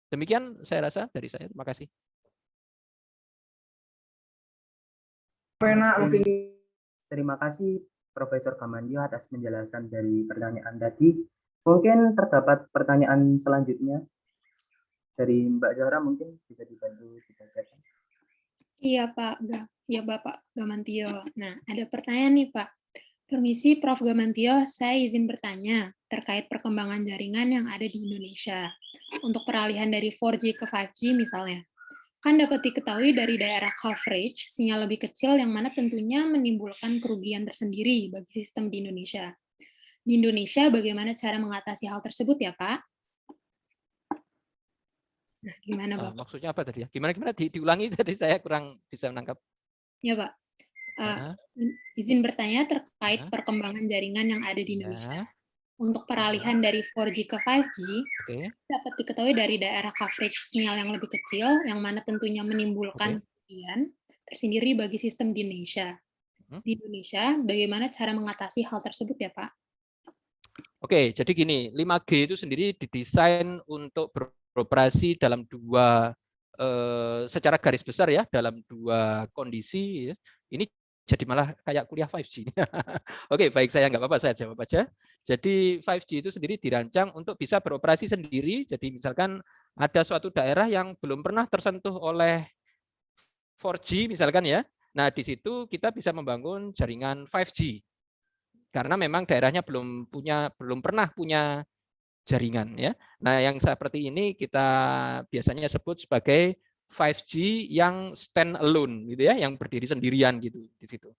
Demikian saya rasa dari saya. Terima kasih.
Terima kasih Profesor Kamandio atas penjelasan dari pertanyaan tadi. Mungkin terdapat pertanyaan selanjutnya dari Mbak Zahra, mungkin bisa dibantu dibacakan.
Iya Pak, ya Bapak Gamantio. Nah, ada pertanyaan nih Pak. Permisi Prof. Gamantio, saya izin bertanya terkait perkembangan jaringan yang ada di Indonesia. Untuk peralihan dari 4G ke 5G misalnya. Kan dapat diketahui dari daerah coverage, sinyal lebih kecil yang mana tentunya menimbulkan kerugian tersendiri bagi sistem di Indonesia. Di Indonesia, bagaimana cara mengatasi hal tersebut ya Pak? Nah, gimana Bapak?
Maksudnya apa tadi ya? Gimana diulangi tadi saya kurang bisa menangkap.
Ya Pak. Izin bertanya terkait perkembangan jaringan yang ada di Indonesia. Untuk peralihan dari 4G ke 5G, dapat diketahui dari daerah coverage sinyal yang lebih kecil, yang mana tentunya menimbulkan kerugian tersendiri bagi sistem di Indonesia. Di Indonesia, bagaimana cara mengatasi hal tersebut ya Pak?
Oke, jadi gini, 5G itu sendiri didesain untuk beroperasi dalam dua, secara garis besar ya, dalam dua kondisi. Ya. Ini jadi malah kayak kuliah 5G. Oke, baik, saya nggak apa-apa, saya jawab aja. Jadi 5G itu sendiri dirancang untuk bisa beroperasi sendiri. Jadi misalkan ada suatu daerah yang belum pernah tersentuh oleh 4G misalkan ya. Nah, di situ kita bisa membangun jaringan 5G. Karena memang daerahnya belum pernah punya jaringan ya. Nah, yang seperti ini kita biasanya sebut sebagai 5G yang stand alone gitu ya, yang berdiri sendirian gitu di situ.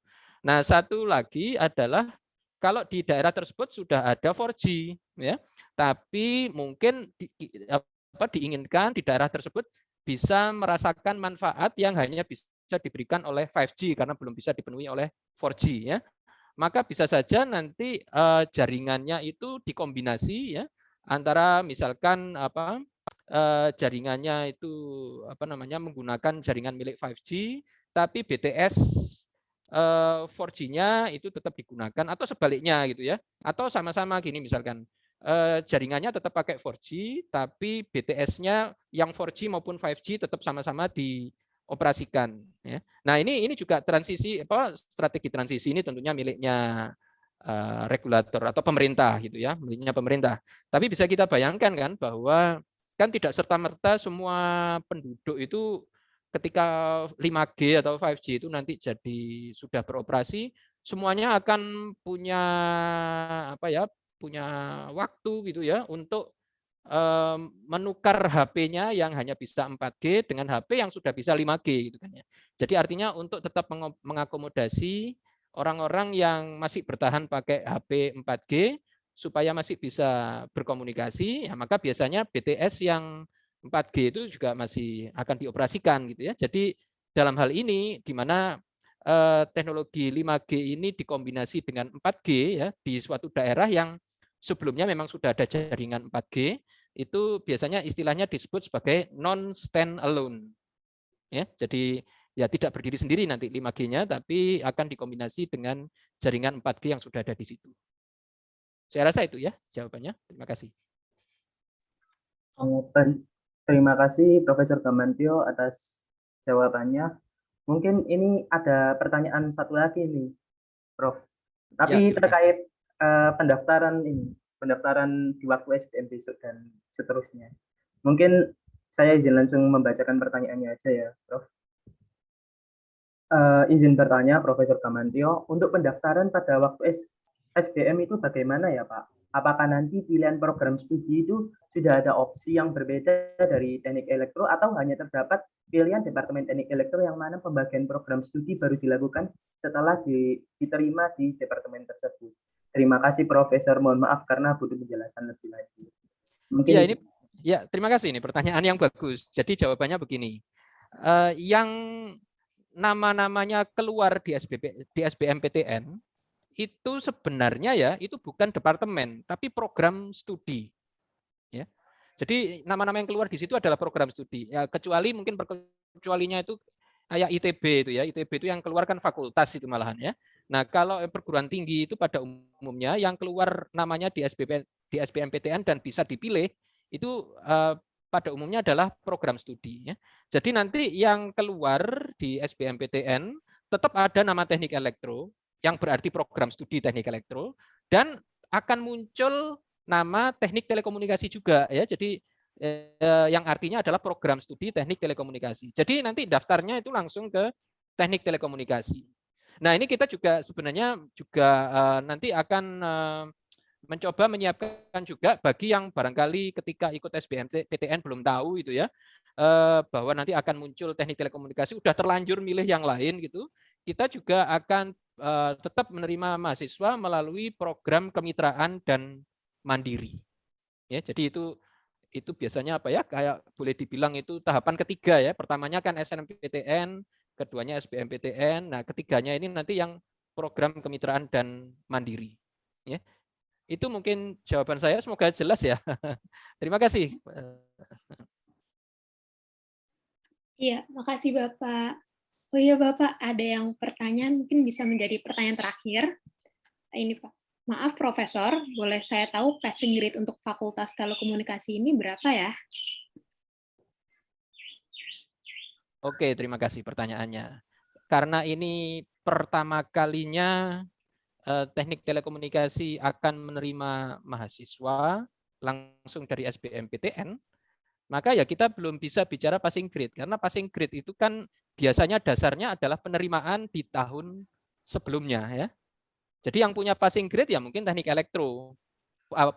Nah, satu lagi adalah kalau di daerah tersebut sudah ada 4G ya, tapi mungkin diinginkan di daerah tersebut bisa merasakan manfaat yang hanya bisa diberikan oleh 5G karena belum bisa dipenuhi oleh 4G ya. Maka bisa saja nanti jaringannya itu dikombinasi ya antara misalkan jaringannya itu menggunakan jaringan milik 5G tapi BTS 4G-nya itu tetap digunakan atau sebaliknya gitu ya, atau sama-sama gini misalkan jaringannya tetap pakai 4G tapi BTS-nya yang 4G maupun 5G tetap sama-sama dioperasikan ya. Nah, ini juga strategi transisi ini tentunya miliknya regulator atau pemerintah gitu ya, miliknya pemerintah. Tapi bisa kita bayangkan kan bahwa kan tidak serta-merta semua penduduk itu ketika 5G atau 5G itu nanti sudah beroperasi, semuanya akan punya punya waktu gitu ya untuk menukar HP-nya yang hanya bisa 4G dengan HP yang sudah bisa 5G gitu kan ya. Jadi artinya untuk tetap mengakomodasi orang-orang yang masih bertahan pakai HP 4G supaya masih bisa berkomunikasi, ya maka biasanya BTS yang 4G itu juga masih akan dioperasikan gitu ya. Jadi dalam hal ini di mana teknologi 5G ini dikombinasi dengan 4G ya di suatu daerah yang sebelumnya memang sudah ada jaringan 4G, itu biasanya istilahnya disebut sebagai non stand alone. Ya, jadi ya tidak berdiri sendiri nanti 5G-nya tapi akan dikombinasi dengan jaringan 4G yang sudah ada di situ. Saya rasa itu ya jawabannya. Terima kasih.
Terima kasih Profesor Gamantio atas jawabannya. Mungkin ini ada pertanyaan satu lagi nih, Prof. Tapi ya, terkait pendaftaran di waktu SBM besok dan seterusnya. Mungkin saya izin langsung membacakan pertanyaannya aja ya, Prof. Izin bertanya, Profesor Gamantio, untuk pendaftaran pada waktu SBM itu bagaimana ya, Pak? Apakah nanti pilihan program studi itu sudah ada opsi yang berbeda dari teknik elektro atau hanya terdapat pilihan Departemen Teknik Elektro yang mana pembagian program studi baru dilakukan setelah diterima di departemen tersebut? Terima kasih Profesor, mohon maaf karena butuh penjelasan lebih lanjut.
Mungkin terima kasih, ini pertanyaan yang bagus. Jadi jawabannya begini. Yang nama-namanya keluar di SBMPTN itu sebenarnya ya itu bukan departemen tapi program studi. Jadi nama-nama yang keluar di situ adalah program studi. Ya, kecuali mungkin kecualinya itu kayak ITB itu ya. ITB itu yang keluarkan fakultas itu malahan ya. Nah, kalau perguruan tinggi itu pada umumnya yang keluar namanya di SBMPTN dan bisa dipilih itu pada umumnya adalah program studi ya. Jadi nanti yang keluar di SBMPTN tetap ada nama teknik elektro yang berarti program studi teknik elektro dan akan muncul nama teknik telekomunikasi juga ya. Jadi yang artinya adalah program studi teknik telekomunikasi. Jadi nanti daftarnya itu langsung ke teknik telekomunikasi. Nah, ini kita juga sebenarnya juga nanti akan mencoba menyiapkan juga bagi yang barangkali ketika ikut SBMPTN belum tahu itu ya, bahwa nanti akan muncul teknik telekomunikasi, udah terlanjur milih yang lain gitu. Kita juga akan tetap menerima mahasiswa melalui program kemitraan dan mandiri. Ya, jadi itu biasanya apa ya? Kayak boleh dibilang itu tahapan ketiga ya. Pertamanya kan SNMPTN, keduanya SBMPTN. Nah, ketiganya ini nanti yang program kemitraan dan mandiri. Ya. Itu mungkin jawaban saya, semoga jelas ya. Terima kasih.
Iya, makasih Bapak. Oh iya Bapak, ada yang pertanyaan mungkin bisa menjadi pertanyaan terakhir. Ini Pak. Maaf Profesor, boleh saya tahu passing grade untuk Fakultas Telekomunikasi ini berapa ya?
Oke, terima kasih pertanyaannya. Karena ini pertama kalinya teknik telekomunikasi akan menerima mahasiswa langsung dari SBMPTN, maka ya kita belum bisa bicara passing grade. Karena passing grade itu kan biasanya dasarnya adalah penerimaan di tahun sebelumnya ya. Jadi yang punya passing grade ya mungkin teknik elektro,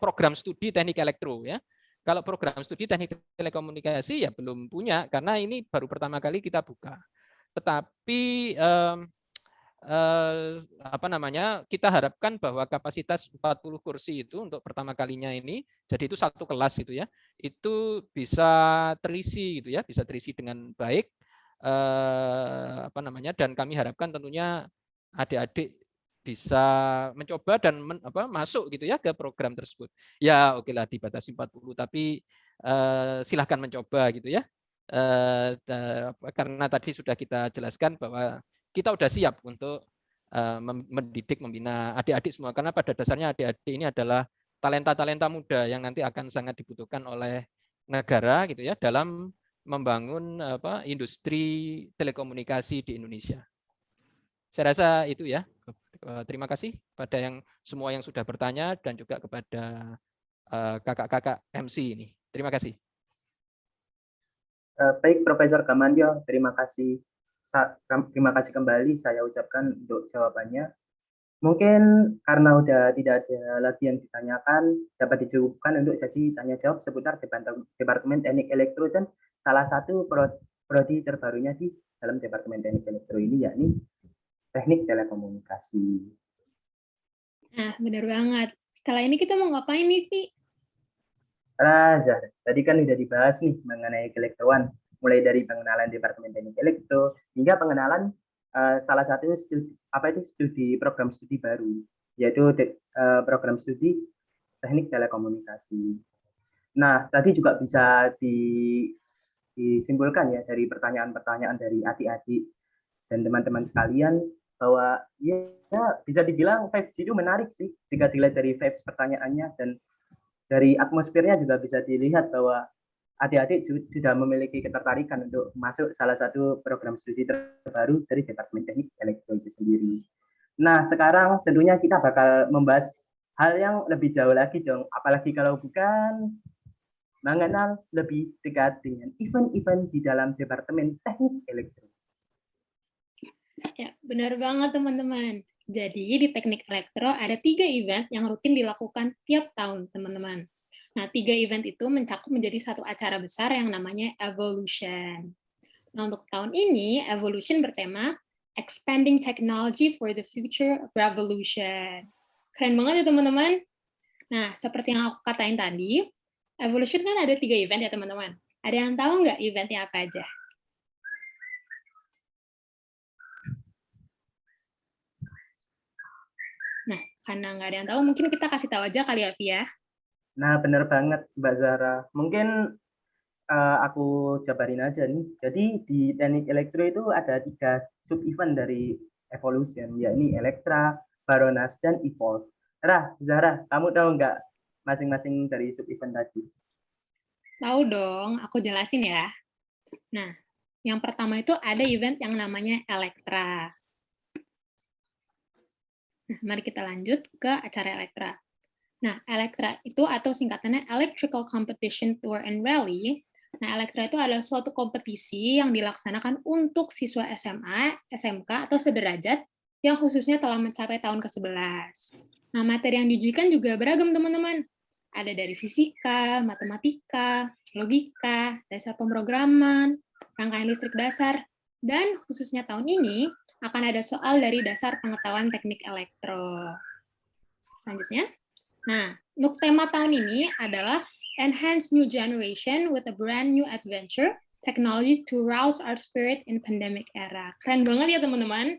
program studi teknik elektro ya. Kalau program studi teknik telekomunikasi ya belum punya karena ini baru pertama kali kita buka. Tetapi apa namanya, kita harapkan bahwa kapasitas 40 kursi itu untuk pertama kalinya ini, jadi itu satu kelas itu ya, itu bisa terisi gitu ya, bisa terisi dengan baik, apa namanya, dan kami harapkan tentunya adik-adik bisa mencoba dan masuk gitu ya ke program tersebut. Ya oke lah dibatasi 40, tapi silahkan mencoba gitu ya. Karena tadi sudah kita jelaskan bahwa kita sudah siap untuk mendidik, membina adik-adik semua. Karena pada dasarnya adik-adik ini adalah talenta-talenta muda yang nanti akan sangat dibutuhkan oleh negara gitu ya dalam membangun industri telekomunikasi di Indonesia. Saya rasa itu ya. Terima kasih pada yang semua yang sudah bertanya dan juga kepada kakak-kakak MC ini. Terima kasih.
Baik Profesor Gamandyo, terima kasih kembali saya ucapkan untuk jawabannya. Mungkin karena udah tidak ada lagi yang ditanyakan, dapat dijawabkan untuk sesi tanya jawab seputar Departemen Teknik Elektro dan salah satu prodi terbarunya di dalam Departemen Teknik Elektro ini, yakni Teknik Telekomunikasi.
Nah, benar banget. Setelah ini kita mau ngapain nih, Vi?
Tadi kan udah dibahas nih mengenai keelektroan, mulai dari pengenalan Departemen Teknik Elektro hingga pengenalan salah satu program studi baru, yaitu program studi Teknik Telekomunikasi. Nah, tadi juga bisa disimpulkan ya dari pertanyaan-pertanyaan dari adik-adik dan teman-teman sekalian bahwa ya bisa dibilang 5G itu menarik sih jika dilihat dari vibes pertanyaannya, dan dari atmosfernya juga bisa dilihat bahwa adik-adik sudah memiliki ketertarikan untuk masuk salah satu program studi terbaru dari Departemen Teknik Elektro itu sendiri. Nah, sekarang tentunya kita bakal membahas hal yang lebih jauh lagi dong, apalagi kalau bukan mengenal lebih dekat dengan event-event di dalam Departemen Teknik Elektro.
Ya, benar banget teman-teman. Jadi di Teknik Elektro ada 3 event yang rutin dilakukan tiap tahun, teman-teman. Nah, 3 event itu mencakup menjadi satu acara besar yang namanya Evolution. Nah, untuk tahun ini, Evolution bertema Expanding Technology for the Future Revolution. Keren banget ya, teman-teman. Nah, seperti yang aku katain tadi, Evolution kan ada 3 event ya, teman-teman. Ada yang tahu nggak eventnya apa aja? Nah, karena nggak ada yang tahu, mungkin kita kasih tahu aja kali ya, Via.
Nah, benar banget Mbak Zahra. Mungkin aku jabarin aja nih. Jadi di teknik elektro itu ada 3 sub-event dari evolution, yakni Elektra, Baronas, dan Evolve. Nah, Zahra, kamu tahu nggak masing-masing dari sub-event tadi?
Tahu dong, aku jelasin ya. Nah, yang pertama itu ada event yang namanya Elektra. Nah, mari kita lanjut ke acara Elektra. Nah, Elektra itu atau singkatannya Electrical Competition Tour and Rally. Nah, Elektra itu adalah suatu kompetisi yang dilaksanakan untuk siswa SMA, SMK, atau sederajat yang khususnya telah mencapai tahun ke-11. Nah, materi yang diujikan juga beragam, teman-teman. Ada dari fisika, matematika, logika, dasar pemrograman, rangkaian listrik dasar, dan khususnya tahun ini akan ada soal dari dasar pengetahuan teknik elektro. Selanjutnya, nah, untuk tema tahun ini adalah Enhance New Generation with a Brand New Adventure, Technology to Rouse Our Spirit in Pandemic Era. Keren banget ya, teman-teman.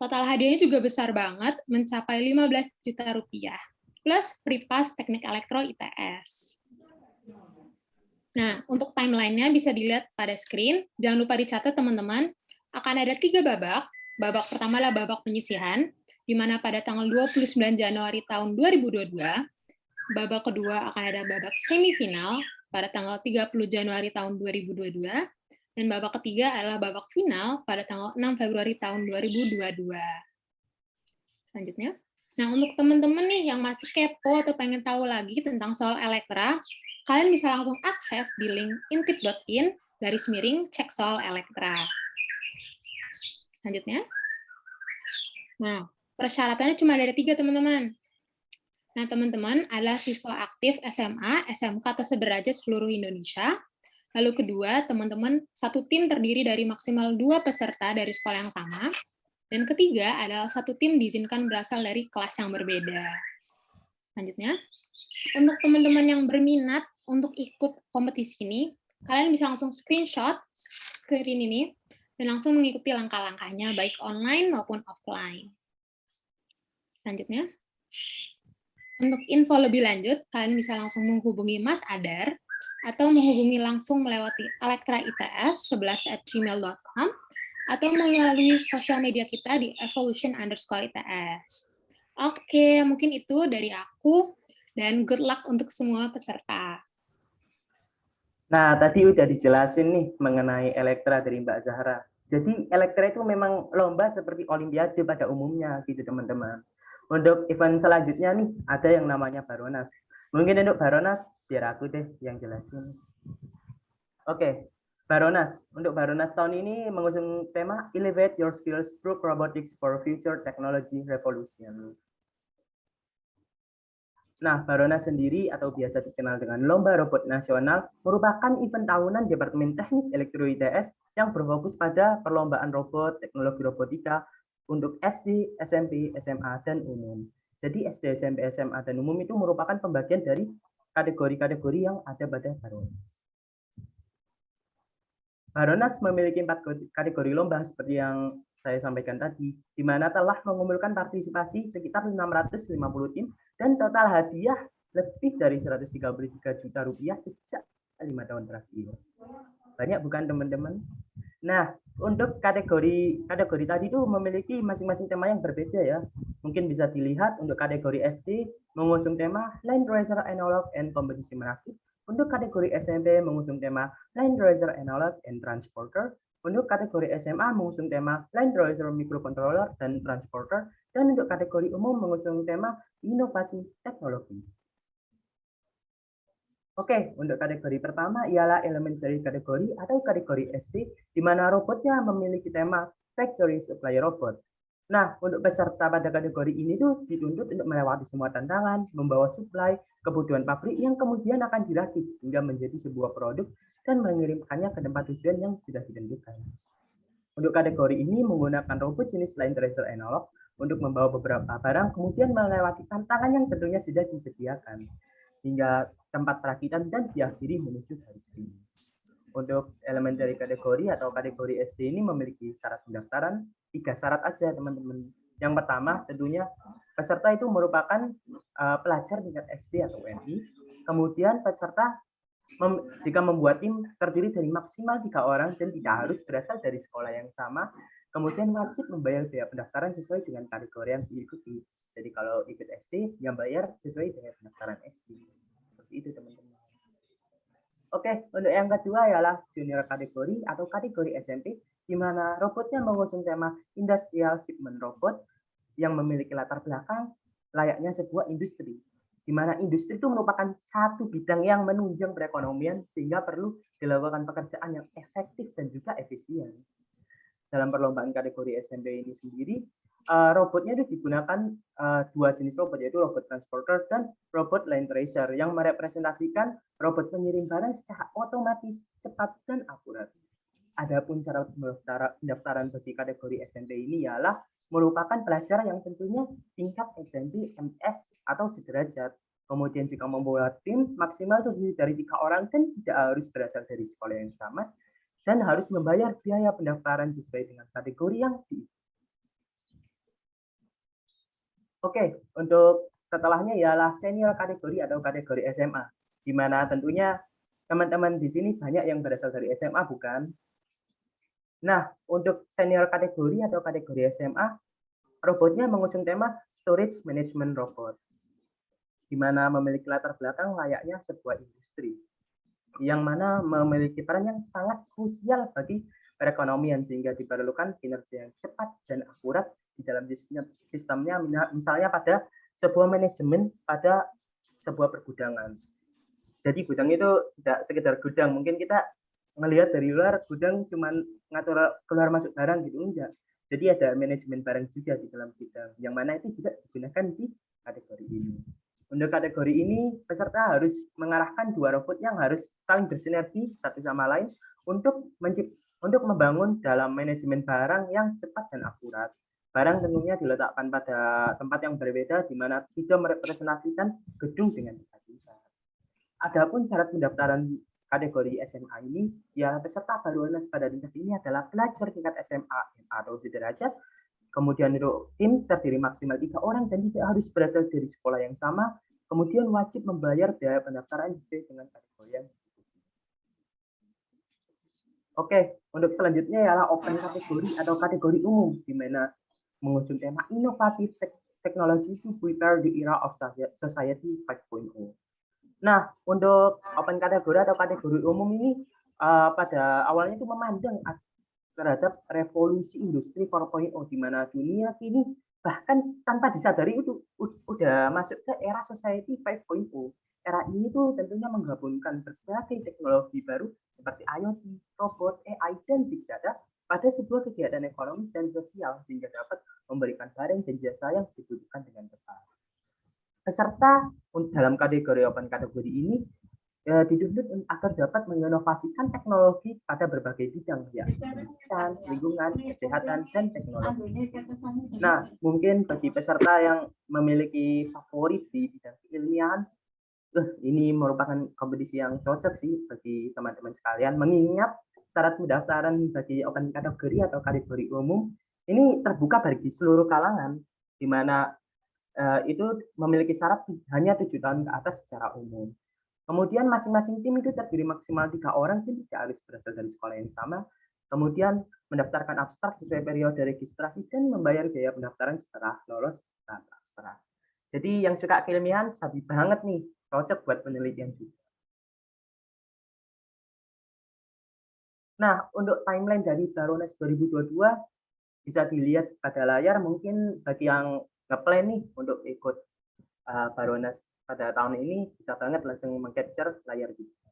Total hadiahnya juga besar banget, mencapai 15 juta rupiah, plus free pass teknik elektro ITS. Nah, untuk timeline-nya bisa dilihat pada screen. Jangan lupa dicatat, teman-teman. Akan ada 3 babak. Babak pertama adalah babak penyisihan, di mana pada tanggal 29 Januari tahun 2022, babak kedua akan ada babak semifinal pada tanggal 30 Januari tahun 2022, dan babak ketiga adalah babak final pada tanggal 6 Februari tahun 2022. Selanjutnya, nah untuk teman-teman nih yang masih kepo atau pengen tahu lagi tentang soal Elektra, kalian bisa langsung akses di link intip.in/cek soal Elektra. Selanjutnya, nah persyaratannya cuma ada 3, teman-teman. Nah, teman-teman adalah siswa aktif SMA, SMK, atau sederajat seluruh Indonesia. Lalu kedua, teman-teman satu tim terdiri dari maksimal 2 peserta dari sekolah yang sama. Dan ketiga adalah satu tim diizinkan berasal dari kelas yang berbeda. Selanjutnya, untuk teman-teman yang berminat untuk ikut kompetisi ini, kalian bisa langsung screenshot screen ini dan langsung mengikuti langkah-langkahnya baik online maupun offline. Selanjutnya, untuk info lebih lanjut, kalian bisa langsung menghubungi Mas Adar atau menghubungi langsung melewati elektraits11@gmail.com atau melalui sosial media kita di evolution_ITS. Oke, mungkin itu dari aku, dan good luck untuk semua peserta.
Nah, tadi udah dijelasin nih mengenai Elektra dari Mbak Zahra. Jadi Elektra itu memang lomba seperti Olimpiade pada umumnya gitu, teman-teman. Untuk event selanjutnya nih, ada yang namanya Baronas. Mungkin untuk Baronas, biar aku deh yang jelasin. Oke, Baronas. Untuk Baronas tahun ini mengusung tema Elevate Your Skills Through Robotics for Future Technology Revolution. Nah, Baronas sendiri atau biasa dikenal dengan Lomba Robot Nasional merupakan event tahunan Departemen Teknik Elektro ITS yang berfokus pada perlombaan robot, teknologi robotika untuk SD, SMP, SMA, dan umum. Jadi SD, SMP, SMA, dan umum itu merupakan pembagian dari kategori-kategori yang ada pada Baronas. Baronas memiliki 4 kategori lomba seperti yang saya sampaikan tadi, di mana telah mengumpulkan partisipasi sekitar 650 tim dan total hadiah lebih dari 133 juta rupiah sejak 5 tahun terakhir. Banyak bukan, teman-teman? Nah, untuk kategori tadi itu memiliki masing-masing tema yang berbeda ya. Mungkin bisa dilihat untuk kategori SD mengusung tema Line Racer Analog and Kompetisi Merakit. Untuk kategori SMP mengusung tema Line Racer Analog and Transporter. Untuk kategori SMA mengusung tema Line Racer Microcontroller dan Transporter. Dan untuk kategori umum mengusung tema Inovasi Teknologi. Oke, untuk kategori pertama ialah elementary kategori atau kategori SD, di mana robotnya memiliki tema Factory Supply Robot. Nah, untuk peserta pada kategori ini tuh dituntut untuk melewati semua tantangan, membawa supply, kebutuhan pabrik yang kemudian akan dirakit sehingga menjadi sebuah produk dan mengirimkannya ke tempat tujuan yang sudah ditentukan. Untuk kategori ini menggunakan robot jenis Line Racer Analog untuk membawa beberapa barang, kemudian melewati tantangan yang tentunya sudah disediakan hingga tempat perakitan dan diakhiri menuju garis finish. Untuk elementary kategori atau kategori SD ini memiliki syarat pendaftaran 3 syarat aja, teman-teman. Yang pertama tentunya peserta itu merupakan pelajar tingkat SD atau UNI. Kemudian peserta jika membuat tim terdiri dari maksimal 3 orang dan tidak harus berasal dari sekolah yang sama, kemudian wajib membayar biaya pendaftaran sesuai dengan kategori yang diikuti. Jadi kalau ikut SD, yang bayar sesuai dengan pendaftaran SD. Seperti itu teman-teman. Oke, untuk yang kedua ialah junior kategori atau kategori SMP, di mana robotnya mengusung tema Industrial Shipment Robot yang memiliki latar belakang layaknya sebuah industri, di mana industri itu merupakan satu bidang yang menunjang perekonomian sehingga perlu dilakukan pekerjaan yang efektif dan juga efisien. Dalam perlombaan kategori SMP ini sendiri, robotnya itu digunakan dua jenis robot, yaitu robot transporter dan robot line tracer yang merepresentasikan robot pengirim barang secara otomatis, cepat, dan akurat. Adapun syarat pendaftaran bagi kategori SMP ini ialah merupakan pelajar yang tentunya tingkat SMP MS atau sederajat. Kemudian jika membuat tim maksimal terdiri dari 3 orang dan tidak harus berasal dari sekolah yang sama dan harus membayar biaya pendaftaran sesuai dengan kategori yang diikuti. Oke, untuk setelahnya ialah senior kategori atau kategori SMA, di mana tentunya teman-teman di sini banyak yang berasal dari SMA, bukan? Nah, untuk senior kategori atau kategori SMA, robotnya mengusung tema Storage Management Robot, di mana memiliki latar belakang layaknya sebuah industri, yang mana memiliki peran yang sangat krusial bagi perekonomian sehingga diperlukan kinerja yang cepat dan akurat di dalam sistemnya, misalnya pada sebuah manajemen pada sebuah pergudangan. Jadi gudang itu tidak sekedar gudang, mungkin kita melihat dari luar gudang cuma ngatur keluar masuk barang gitu, enggak. Jadi ada manajemen barang juga di dalam gudang, yang mana itu juga digunakan di kategori ini. Untuk kategori ini, peserta harus mengarahkan 2 robot yang harus saling bersinergi satu sama lain untuk membangun dalam manajemen barang yang cepat dan akurat. Barang tentunya diletakkan pada tempat yang berbeda, di mana tidak merepresentasikan gedung dengan tingkat. Adapun syarat pendaftaran kategori SMA ini, ya peserta baru lulus pada tingkat ini adalah pelajar tingkat SMA atau sederajat. Kemudian untuk tim terdiri maksimal 3 orang dan tidak harus berasal dari sekolah yang sama. Kemudian wajib membayar biaya pendaftaran sesuai dengan kategori yang diikuti. Oke, untuk selanjutnya ialah open kategori atau kategori umum, di mana mengusung tema inovatif teknologi to prepare the era of society 5.0. Nah, untuk open kategori atau kategori umum ini pada awalnya itu memandang terhadap revolusi industri 4.0, di mana dunia kini bahkan tanpa disadari itu udah masuk ke era society 5.0. Era ini tuh tentunya menggabungkan berbagai teknologi baru seperti IoT, robot, AI, dan Big Data pada sebuah kegiatan ekonomi dan sosial sehingga dapat memberikan barang dan jasa yang dibutuhkan dengan cepat. Peserta dalam kategori open kategori ini dituntut agar dapat menginovasikan teknologi pada berbagai bidang, yakni pendidikan, lingkungan, kesehatan, dan teknologi. Nah, mungkin bagi peserta yang memiliki favorit di bidang keilmiahan, ini merupakan kompetisi yang cocok sih bagi teman-teman sekalian, mengingat syarat pendaftaran bagi open kategori atau kategori umum ini terbuka bagi seluruh kalangan, di mana itu memiliki syarat hanya 7 tahun ke atas secara umum. Kemudian masing-masing tim itu terdiri maksimal 3 orang dan tidak harus berasal dari sekolah yang sama. Kemudian mendaftarkan abstrak sesuai periode registrasi dan membayar biaya pendaftaran setelah lolos tahap abstrak. Jadi yang suka keilmiahan sabi banget nih, cocok buat penelitian juga. Nah, untuk timeline dari Barones 2022 bisa dilihat pada layar. Mungkin bagi yang nge-plan nih untuk ikut Barones pada tahun ini bisa banget langsung meng-capture layar juga.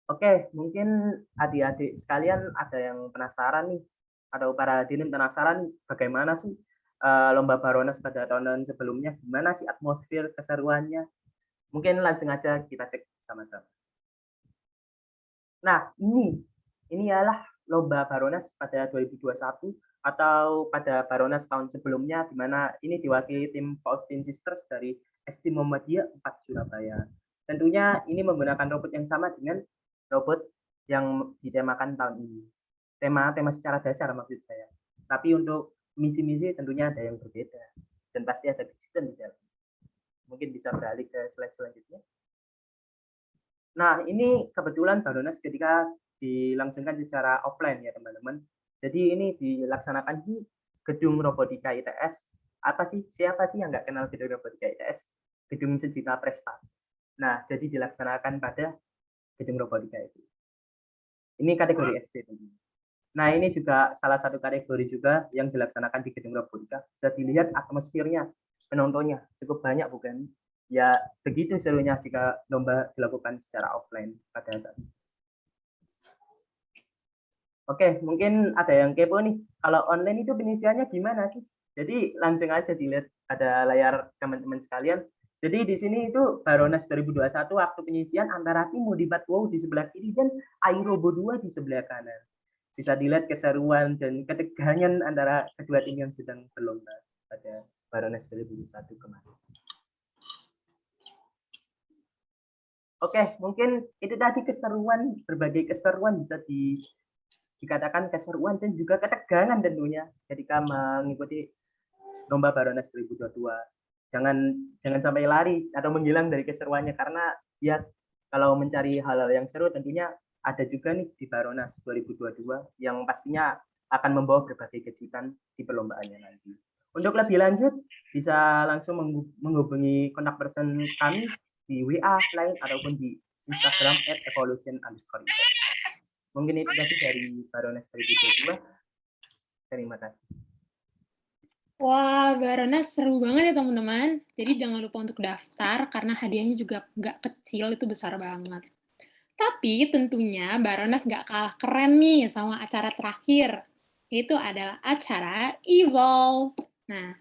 Oke, mungkin adik-adik sekalian ada yang penasaran nih, atau para hadirin penasaran bagaimana sih lomba Barones pada tahun sebelumnya, gimana sih atmosfer keseruannya? Mungkin langsung aja kita cek sama-sama. Nah, ini adalah lomba Barones pada 2021 atau pada Barones tahun sebelumnya, di mana ini diwakili tim Faustin Sisters dari SD Muhammadiyah 4 Surabaya. Tentunya ini menggunakan robot yang sama dengan robot yang ditemakan tahun ini. Tema secara dasar maksud saya. Tapi untuk misi-misi tentunya ada yang berbeda. dan pasti ada kejutan di dalam. Mungkin bisa balik ke slide selanjutnya. Nah, ini kebetulan Baronas ketika dilangsungkan secara offline ya teman-teman. Jadi ini dilaksanakan di Gedung Robotika ITS. Siapa sih yang nggak kenal Gedung Robotika ITS? Gedung Sejuta Prestasi. Nah, jadi dilaksanakan pada Gedung Robotika itu. Ini kategori SD tentunya. Nah, ini juga salah satu kategori juga yang dilaksanakan di Gedung Robotika. Bisa dilihat atmosfernya, penontonnya cukup banyak bukan? Ya, begitu serunya jika lomba dilakukan secara offline pada saat ini. Oke, mungkin ada yang kepo nih. Kalau online itu pengisiannya gimana sih? Jadi langsung aja dilihat ada layar teman-teman sekalian. Jadi di sini itu Baronas 2021 waktu pengisian antara tim Modibat Wow di sebelah kiri dan Airobo 2 di sebelah kanan. Bisa dilihat keseruan dan ketegangan antara kedua tim yang sedang berlomba pada Baronas 2021 kemarin. Oke, mungkin itu tadi keseruan, berbagai keseruan bisa dikatakan keseruan dan juga ketegangan tentunya ketika mengikuti lomba Baronas 2022. Jangan sampai lari atau menghilang dari keseruannya, karena ya kalau mencari hal-hal yang seru tentunya ada juga nih di Baronas 2022 yang pastinya akan membawa berbagai kejutan di perlombaannya nanti. Untuk lebih lanjut bisa langsung menghubungi kontak person kami di WA, Line, ataupun di Instagram @evolution_. Mungkin itu tadi dari Baronas 2022. Terima kasih.
Wah, Baronas seru banget ya teman-teman. Jadi jangan lupa untuk daftar karena hadiahnya juga nggak kecil, itu besar banget. Tapi tentunya Baronas nggak kalah keren nih sama acara terakhir. Itu adalah acara Evolve. Nah,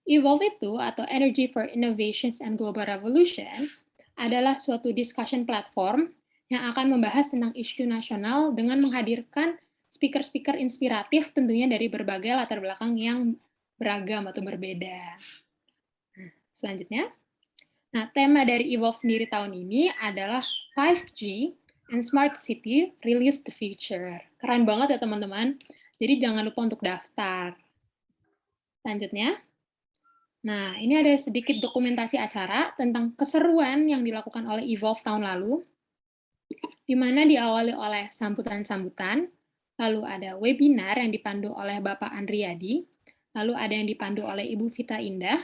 Evolve itu atau Energy for Innovations and Global Revolution adalah suatu discussion platform yang akan membahas tentang isu nasional dengan menghadirkan speaker-speaker inspiratif tentunya dari berbagai latar belakang yang beragam atau berbeda. Selanjutnya, nah tema dari Evolve sendiri tahun ini adalah 5G and Smart City Release the Future. Keren banget ya teman-teman. Jadi jangan lupa untuk daftar. Selanjutnya, nah, ini ada sedikit dokumentasi acara tentang keseruan yang dilakukan oleh Evolve tahun lalu, di mana diawali oleh sambutan-sambutan, lalu ada webinar yang dipandu oleh Bapak Andriyadi, lalu ada yang dipandu oleh Ibu Vita Indah,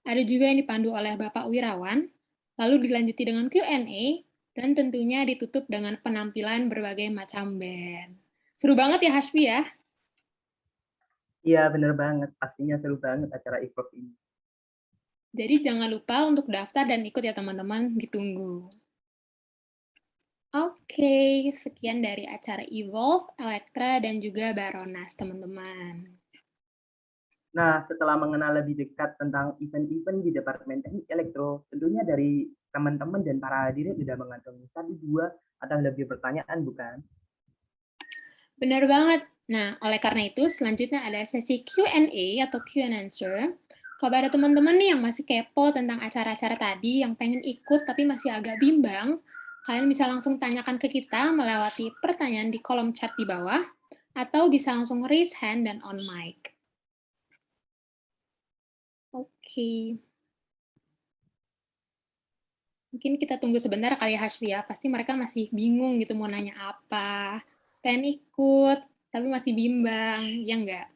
ada juga yang dipandu oleh Bapak Wirawan, lalu dilanjuti dengan Q&A, dan tentunya ditutup dengan penampilan berbagai macam band. Seru banget ya, Hashmi ya?
Iya, bener banget. Pastinya seru banget acara Evolve ini.
Jadi jangan lupa untuk daftar dan ikut ya teman-teman, ditunggu. Oke, sekian dari acara Evolve, Elektra, dan juga Baronas, teman-teman.
Nah, setelah mengenal lebih dekat tentang event-event di Departemen Teknik Elektro, tentunya dari teman-teman dan para hadirin sudah mengantongi 1, 2, atau lebih pertanyaan, bukan?
Benar banget. Nah, oleh karena itu, selanjutnya ada sesi Q&A atau Q&A. Kepada teman-teman nih yang masih kepo tentang acara-acara tadi, yang pengen ikut tapi masih agak bimbang, kalian bisa langsung tanyakan ke kita melewati pertanyaan di kolom chat di bawah, atau bisa langsung raise hand dan on mic. Oke. Mungkin kita tunggu sebentar kali ya, Hashmi ya. Pasti mereka masih bingung gitu mau nanya apa. Pengen ikut, tapi masih bimbang, ya enggak?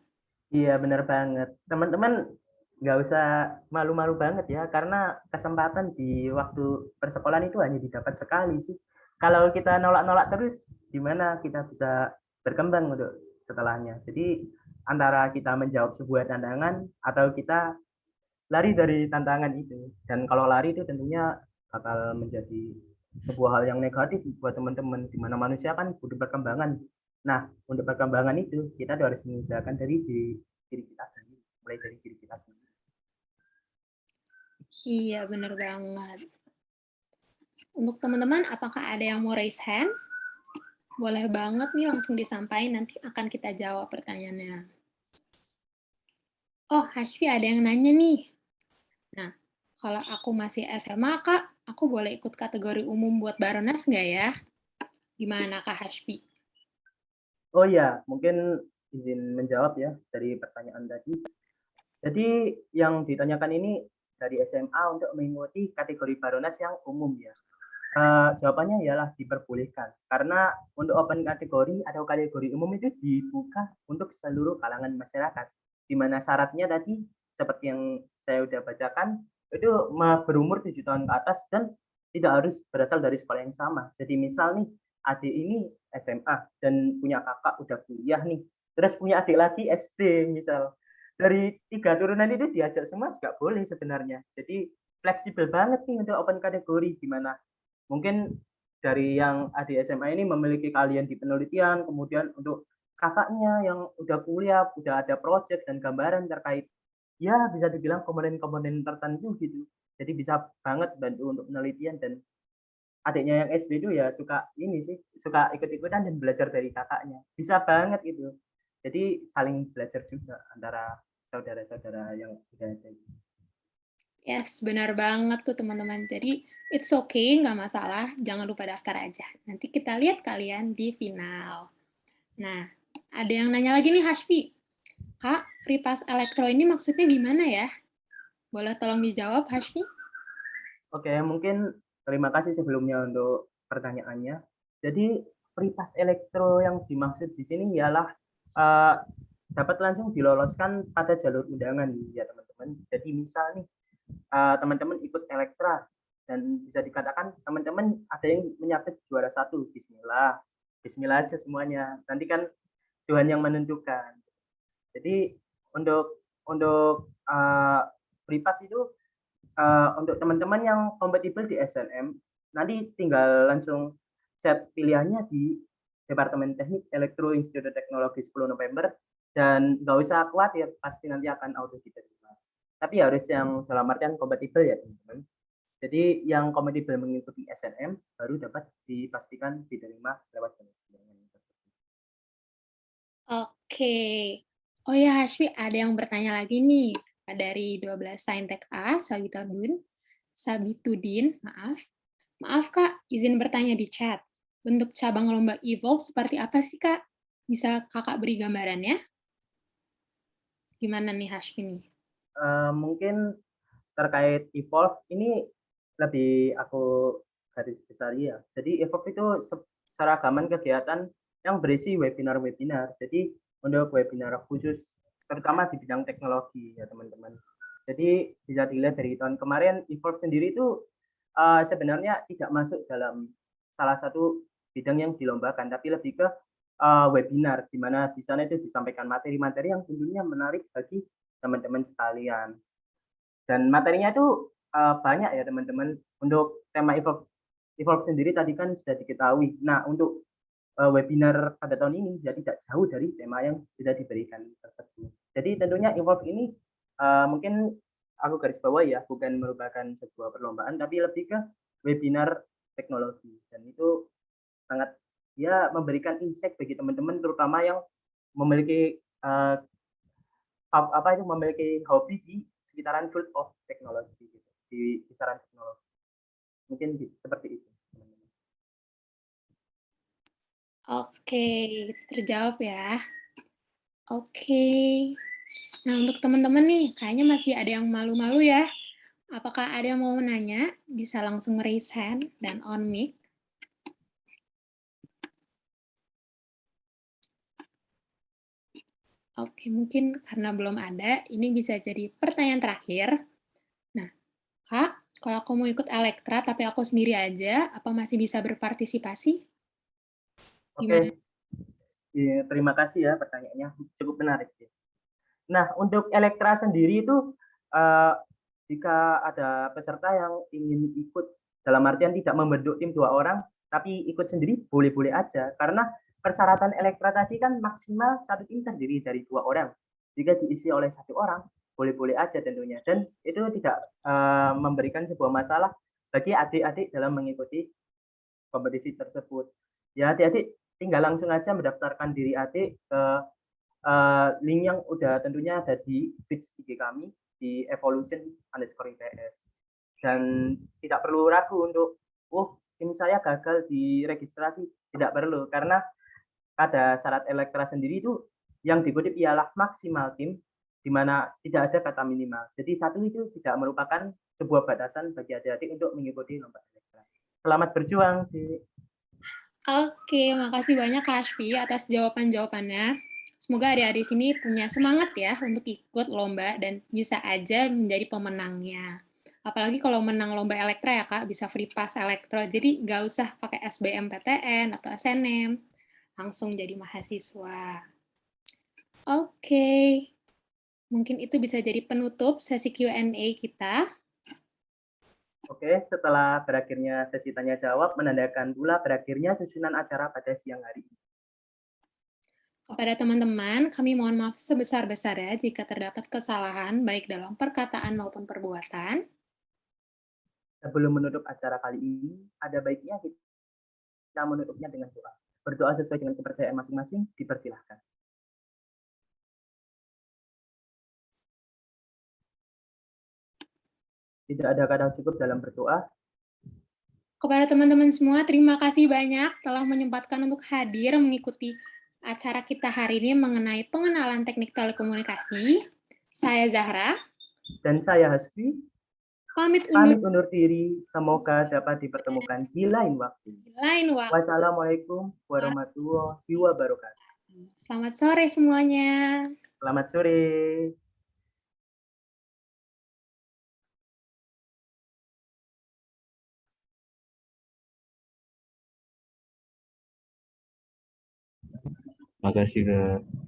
Iya, bener banget. Teman-teman nggak usah malu-malu banget ya, karena kesempatan di waktu persekolahan itu hanya didapat sekali sih. Kalau kita nolak-nolak terus, gimana kita bisa berkembang untuk setelahnya. Jadi antara kita menjawab sebuah tantangan atau kita lari dari tantangan itu. Dan kalau lari itu tentunya bakal menjadi sebuah hal yang negatif buat teman-teman, di mana manusia kan butuh perkembangan. Nah, untuk perkembangan itu kita harus mengusahakan dari diri kita sendiri, mulai dari diri kita sendiri.
Iya, bener banget. Untuk teman-teman, apakah ada yang mau raise hand? Boleh banget nih langsung disampaikan, nanti akan kita jawab pertanyaannya. Oh, Hashmi ada yang nanya nih. Nah, kalau aku masih SMA, Kak, aku boleh ikut kategori umum buat Baronas nggak ya? Gimana, Kak Hashmi?
Oh ya, mungkin izin menjawab ya dari pertanyaan tadi. Jadi yang ditanyakan ini dari SMA untuk mengikuti kategori Baronas yang umum ya. Jawabannya ialah diperbolehkan, karena untuk open kategori atau kategori umum itu dibuka untuk seluruh kalangan masyarakat, di mana syaratnya tadi seperti yang saya sudah bacakan itu berumur 7 tahun ke atas dan tidak harus berasal dari sekolah yang sama. Jadi misal nih adik ini SMA dan punya kakak udah kuliah nih, terus punya adik lagi SD misal, dari 3 turunan itu diajak semua juga boleh sebenarnya. Jadi fleksibel banget nih untuk open kategori, di mana mungkin dari yang adik SMA ini memiliki keahlian di penelitian, kemudian untuk kakaknya yang udah kuliah, udah ada project dan gambaran terkait, ya bisa dibilang komponen-komponen tertentu gitu. Jadi bisa banget bantu untuk penelitian, dan adiknya yang SD itu ya suka ini sih, suka ikut-ikutan dan belajar dari kakaknya. Bisa banget itu. Jadi saling belajar juga antara saudara-saudara yang udah ada.
Yes, benar banget tuh teman-teman. Jadi, it's okay, nggak masalah. Jangan lupa daftar aja. Nanti kita lihat kalian di final. Nah, ada yang nanya lagi nih, Hashfi. Kak, free pass elektro ini maksudnya gimana ya? Boleh tolong dijawab, Hashfi?
Oke, mungkin terima kasih sebelumnya untuk pertanyaannya. Jadi, free pass elektro yang dimaksud di sini ialah dapat langsung diloloskan pada jalur undangan ya teman-teman. Jadi misal nih teman-teman ikut Elektra dan bisa dikatakan teman-teman ada yang menyabet juara 1, Bismillah, Bismillah aja semuanya. Nanti kan Tuhan yang menentukan. Jadi untuk free pass itu untuk teman-teman yang kompatibel di SNM, nanti tinggal langsung set pilihannya di Departemen Teknik Elektro Institut Teknologi 10 November, dan nggak usah khawatir, pasti nanti akan auto diterima. Tapi harus yang dalam artian kompatibel ya teman-teman. Jadi yang kompatibel mengikuti SNM baru dapat dipastikan diterima lewat jalur undangan.
Oke. Oh ya, Hashmi, ada yang bertanya lagi nih. Dari 12 Saintek A, Sabitudin, maaf. Maaf, Kak, izin bertanya di chat. Bentuk cabang lomba Evolve seperti apa sih, Kak? Bisa Kakak beri gambarannya? Gimana nih, Hashmi?
Mungkin terkait Evolve ini lebih aku garis besar ya. Jadi Evolve itu seragaman kegiatan yang berisi webinar-webinar. Jadi untuk webinar khusus terutama di bidang teknologi ya teman-teman. Jadi bisa dilihat dari tahun kemarin Evolve sendiri itu sebenarnya tidak masuk dalam salah satu bidang yang dilombakan, tapi lebih ke webinar, di mana di sana itu disampaikan materi-materi yang tentunya menarik bagi teman-teman sekalian. Dan materinya itu banyak ya teman-teman. Untuk tema Evolve sendiri tadi kan sudah diketahui. Nah untuk webinar pada tahun ini jadi tidak jauh dari tema yang sudah diberikan tersebut. Jadi tentunya Evolve ini mungkin aku garis bawahi ya, bukan merupakan sebuah perlombaan, tapi lebih ke webinar teknologi, dan itu sangat ya memberikan insight bagi teman-teman terutama yang memiliki memiliki hobi di sekitaran field of technology gitu, di kisaran teknologi. Mungkin seperti itu.
Oke, terjawab ya. Oke. Nah, untuk teman-teman nih, kayaknya masih ada yang malu-malu ya. Apakah ada yang mau menanya? Bisa langsung raise hand dan on mic. Oke, mungkin karena belum ada, ini bisa jadi pertanyaan terakhir. Nah, Kak, kalau aku mau ikut Elektra tapi aku sendiri aja, apa masih bisa berpartisipasi? Gimana?
Oke, ya, terima kasih ya pertanyaannya, cukup menarik. Nah, untuk Elektra sendiri itu jika ada peserta yang ingin ikut, dalam artian tidak membentuk tim 2 orang, tapi ikut sendiri boleh-boleh aja, karena persyaratan Elektra tadi kan maksimal satu tim terdiri dari 2 orang. Jika diisi oleh 1 orang, boleh-boleh aja tentunya, dan itu tidak memberikan sebuah masalah bagi adik-adik dalam mengikuti kompetisi tersebut. Ya, adik-adik tinggal langsung aja mendaftarkan diri adik ke link yang udah tentunya ada di feed IG kami di evolution_ITS, dan tidak perlu ragu untuk tim saya gagal di registrasi, tidak perlu, karena pada syarat Elektra sendiri itu yang dikutip ialah maksimal tim di mana tidak ada kata minimal. Jadi 1 itu tidak merupakan sebuah batasan bagi adik-adik untuk mengikuti lomba elektra. Selamat berjuang, Dik.
Oke, makasih banyak Kak Ashfi atas jawaban-jawabannya. Semoga adik-adik sini punya semangat ya untuk ikut lomba dan bisa aja menjadi pemenangnya. Apalagi kalau menang lomba elektra ya Kak, bisa free pass elektro. Jadi nggak usah pakai SBMPTN atau SNM, langsung jadi mahasiswa. Oke, mungkin itu bisa jadi penutup sesi Q&A kita.
Oke, setelah berakhirnya sesi tanya jawab, menandakan pula berakhirnya susunan acara pada siang hari ini.
Kepada teman-teman, kami mohon maaf sebesar-besarnya jika terdapat kesalahan baik dalam perkataan maupun perbuatan.
Sebelum menutup acara kali ini, ada baiknya kita menutupnya dengan doa. Berdoa sesuai dengan kepercayaan masing-masing, dipersilahkan. Tidak ada kata cukup dalam berdoa.
Kepada teman-teman semua, terima kasih banyak telah menyempatkan untuk hadir mengikuti acara kita hari ini mengenai pengenalan teknik telekomunikasi. Saya Zahra.
Dan saya Hasbi.
Pamit
undur diri. Semoga dapat dipertemukan di lain waktu. Wassalamualaikum warahmatullahi wabarakatuh.
Selamat sore semuanya.
Selamat sore.
Makasih, Kak.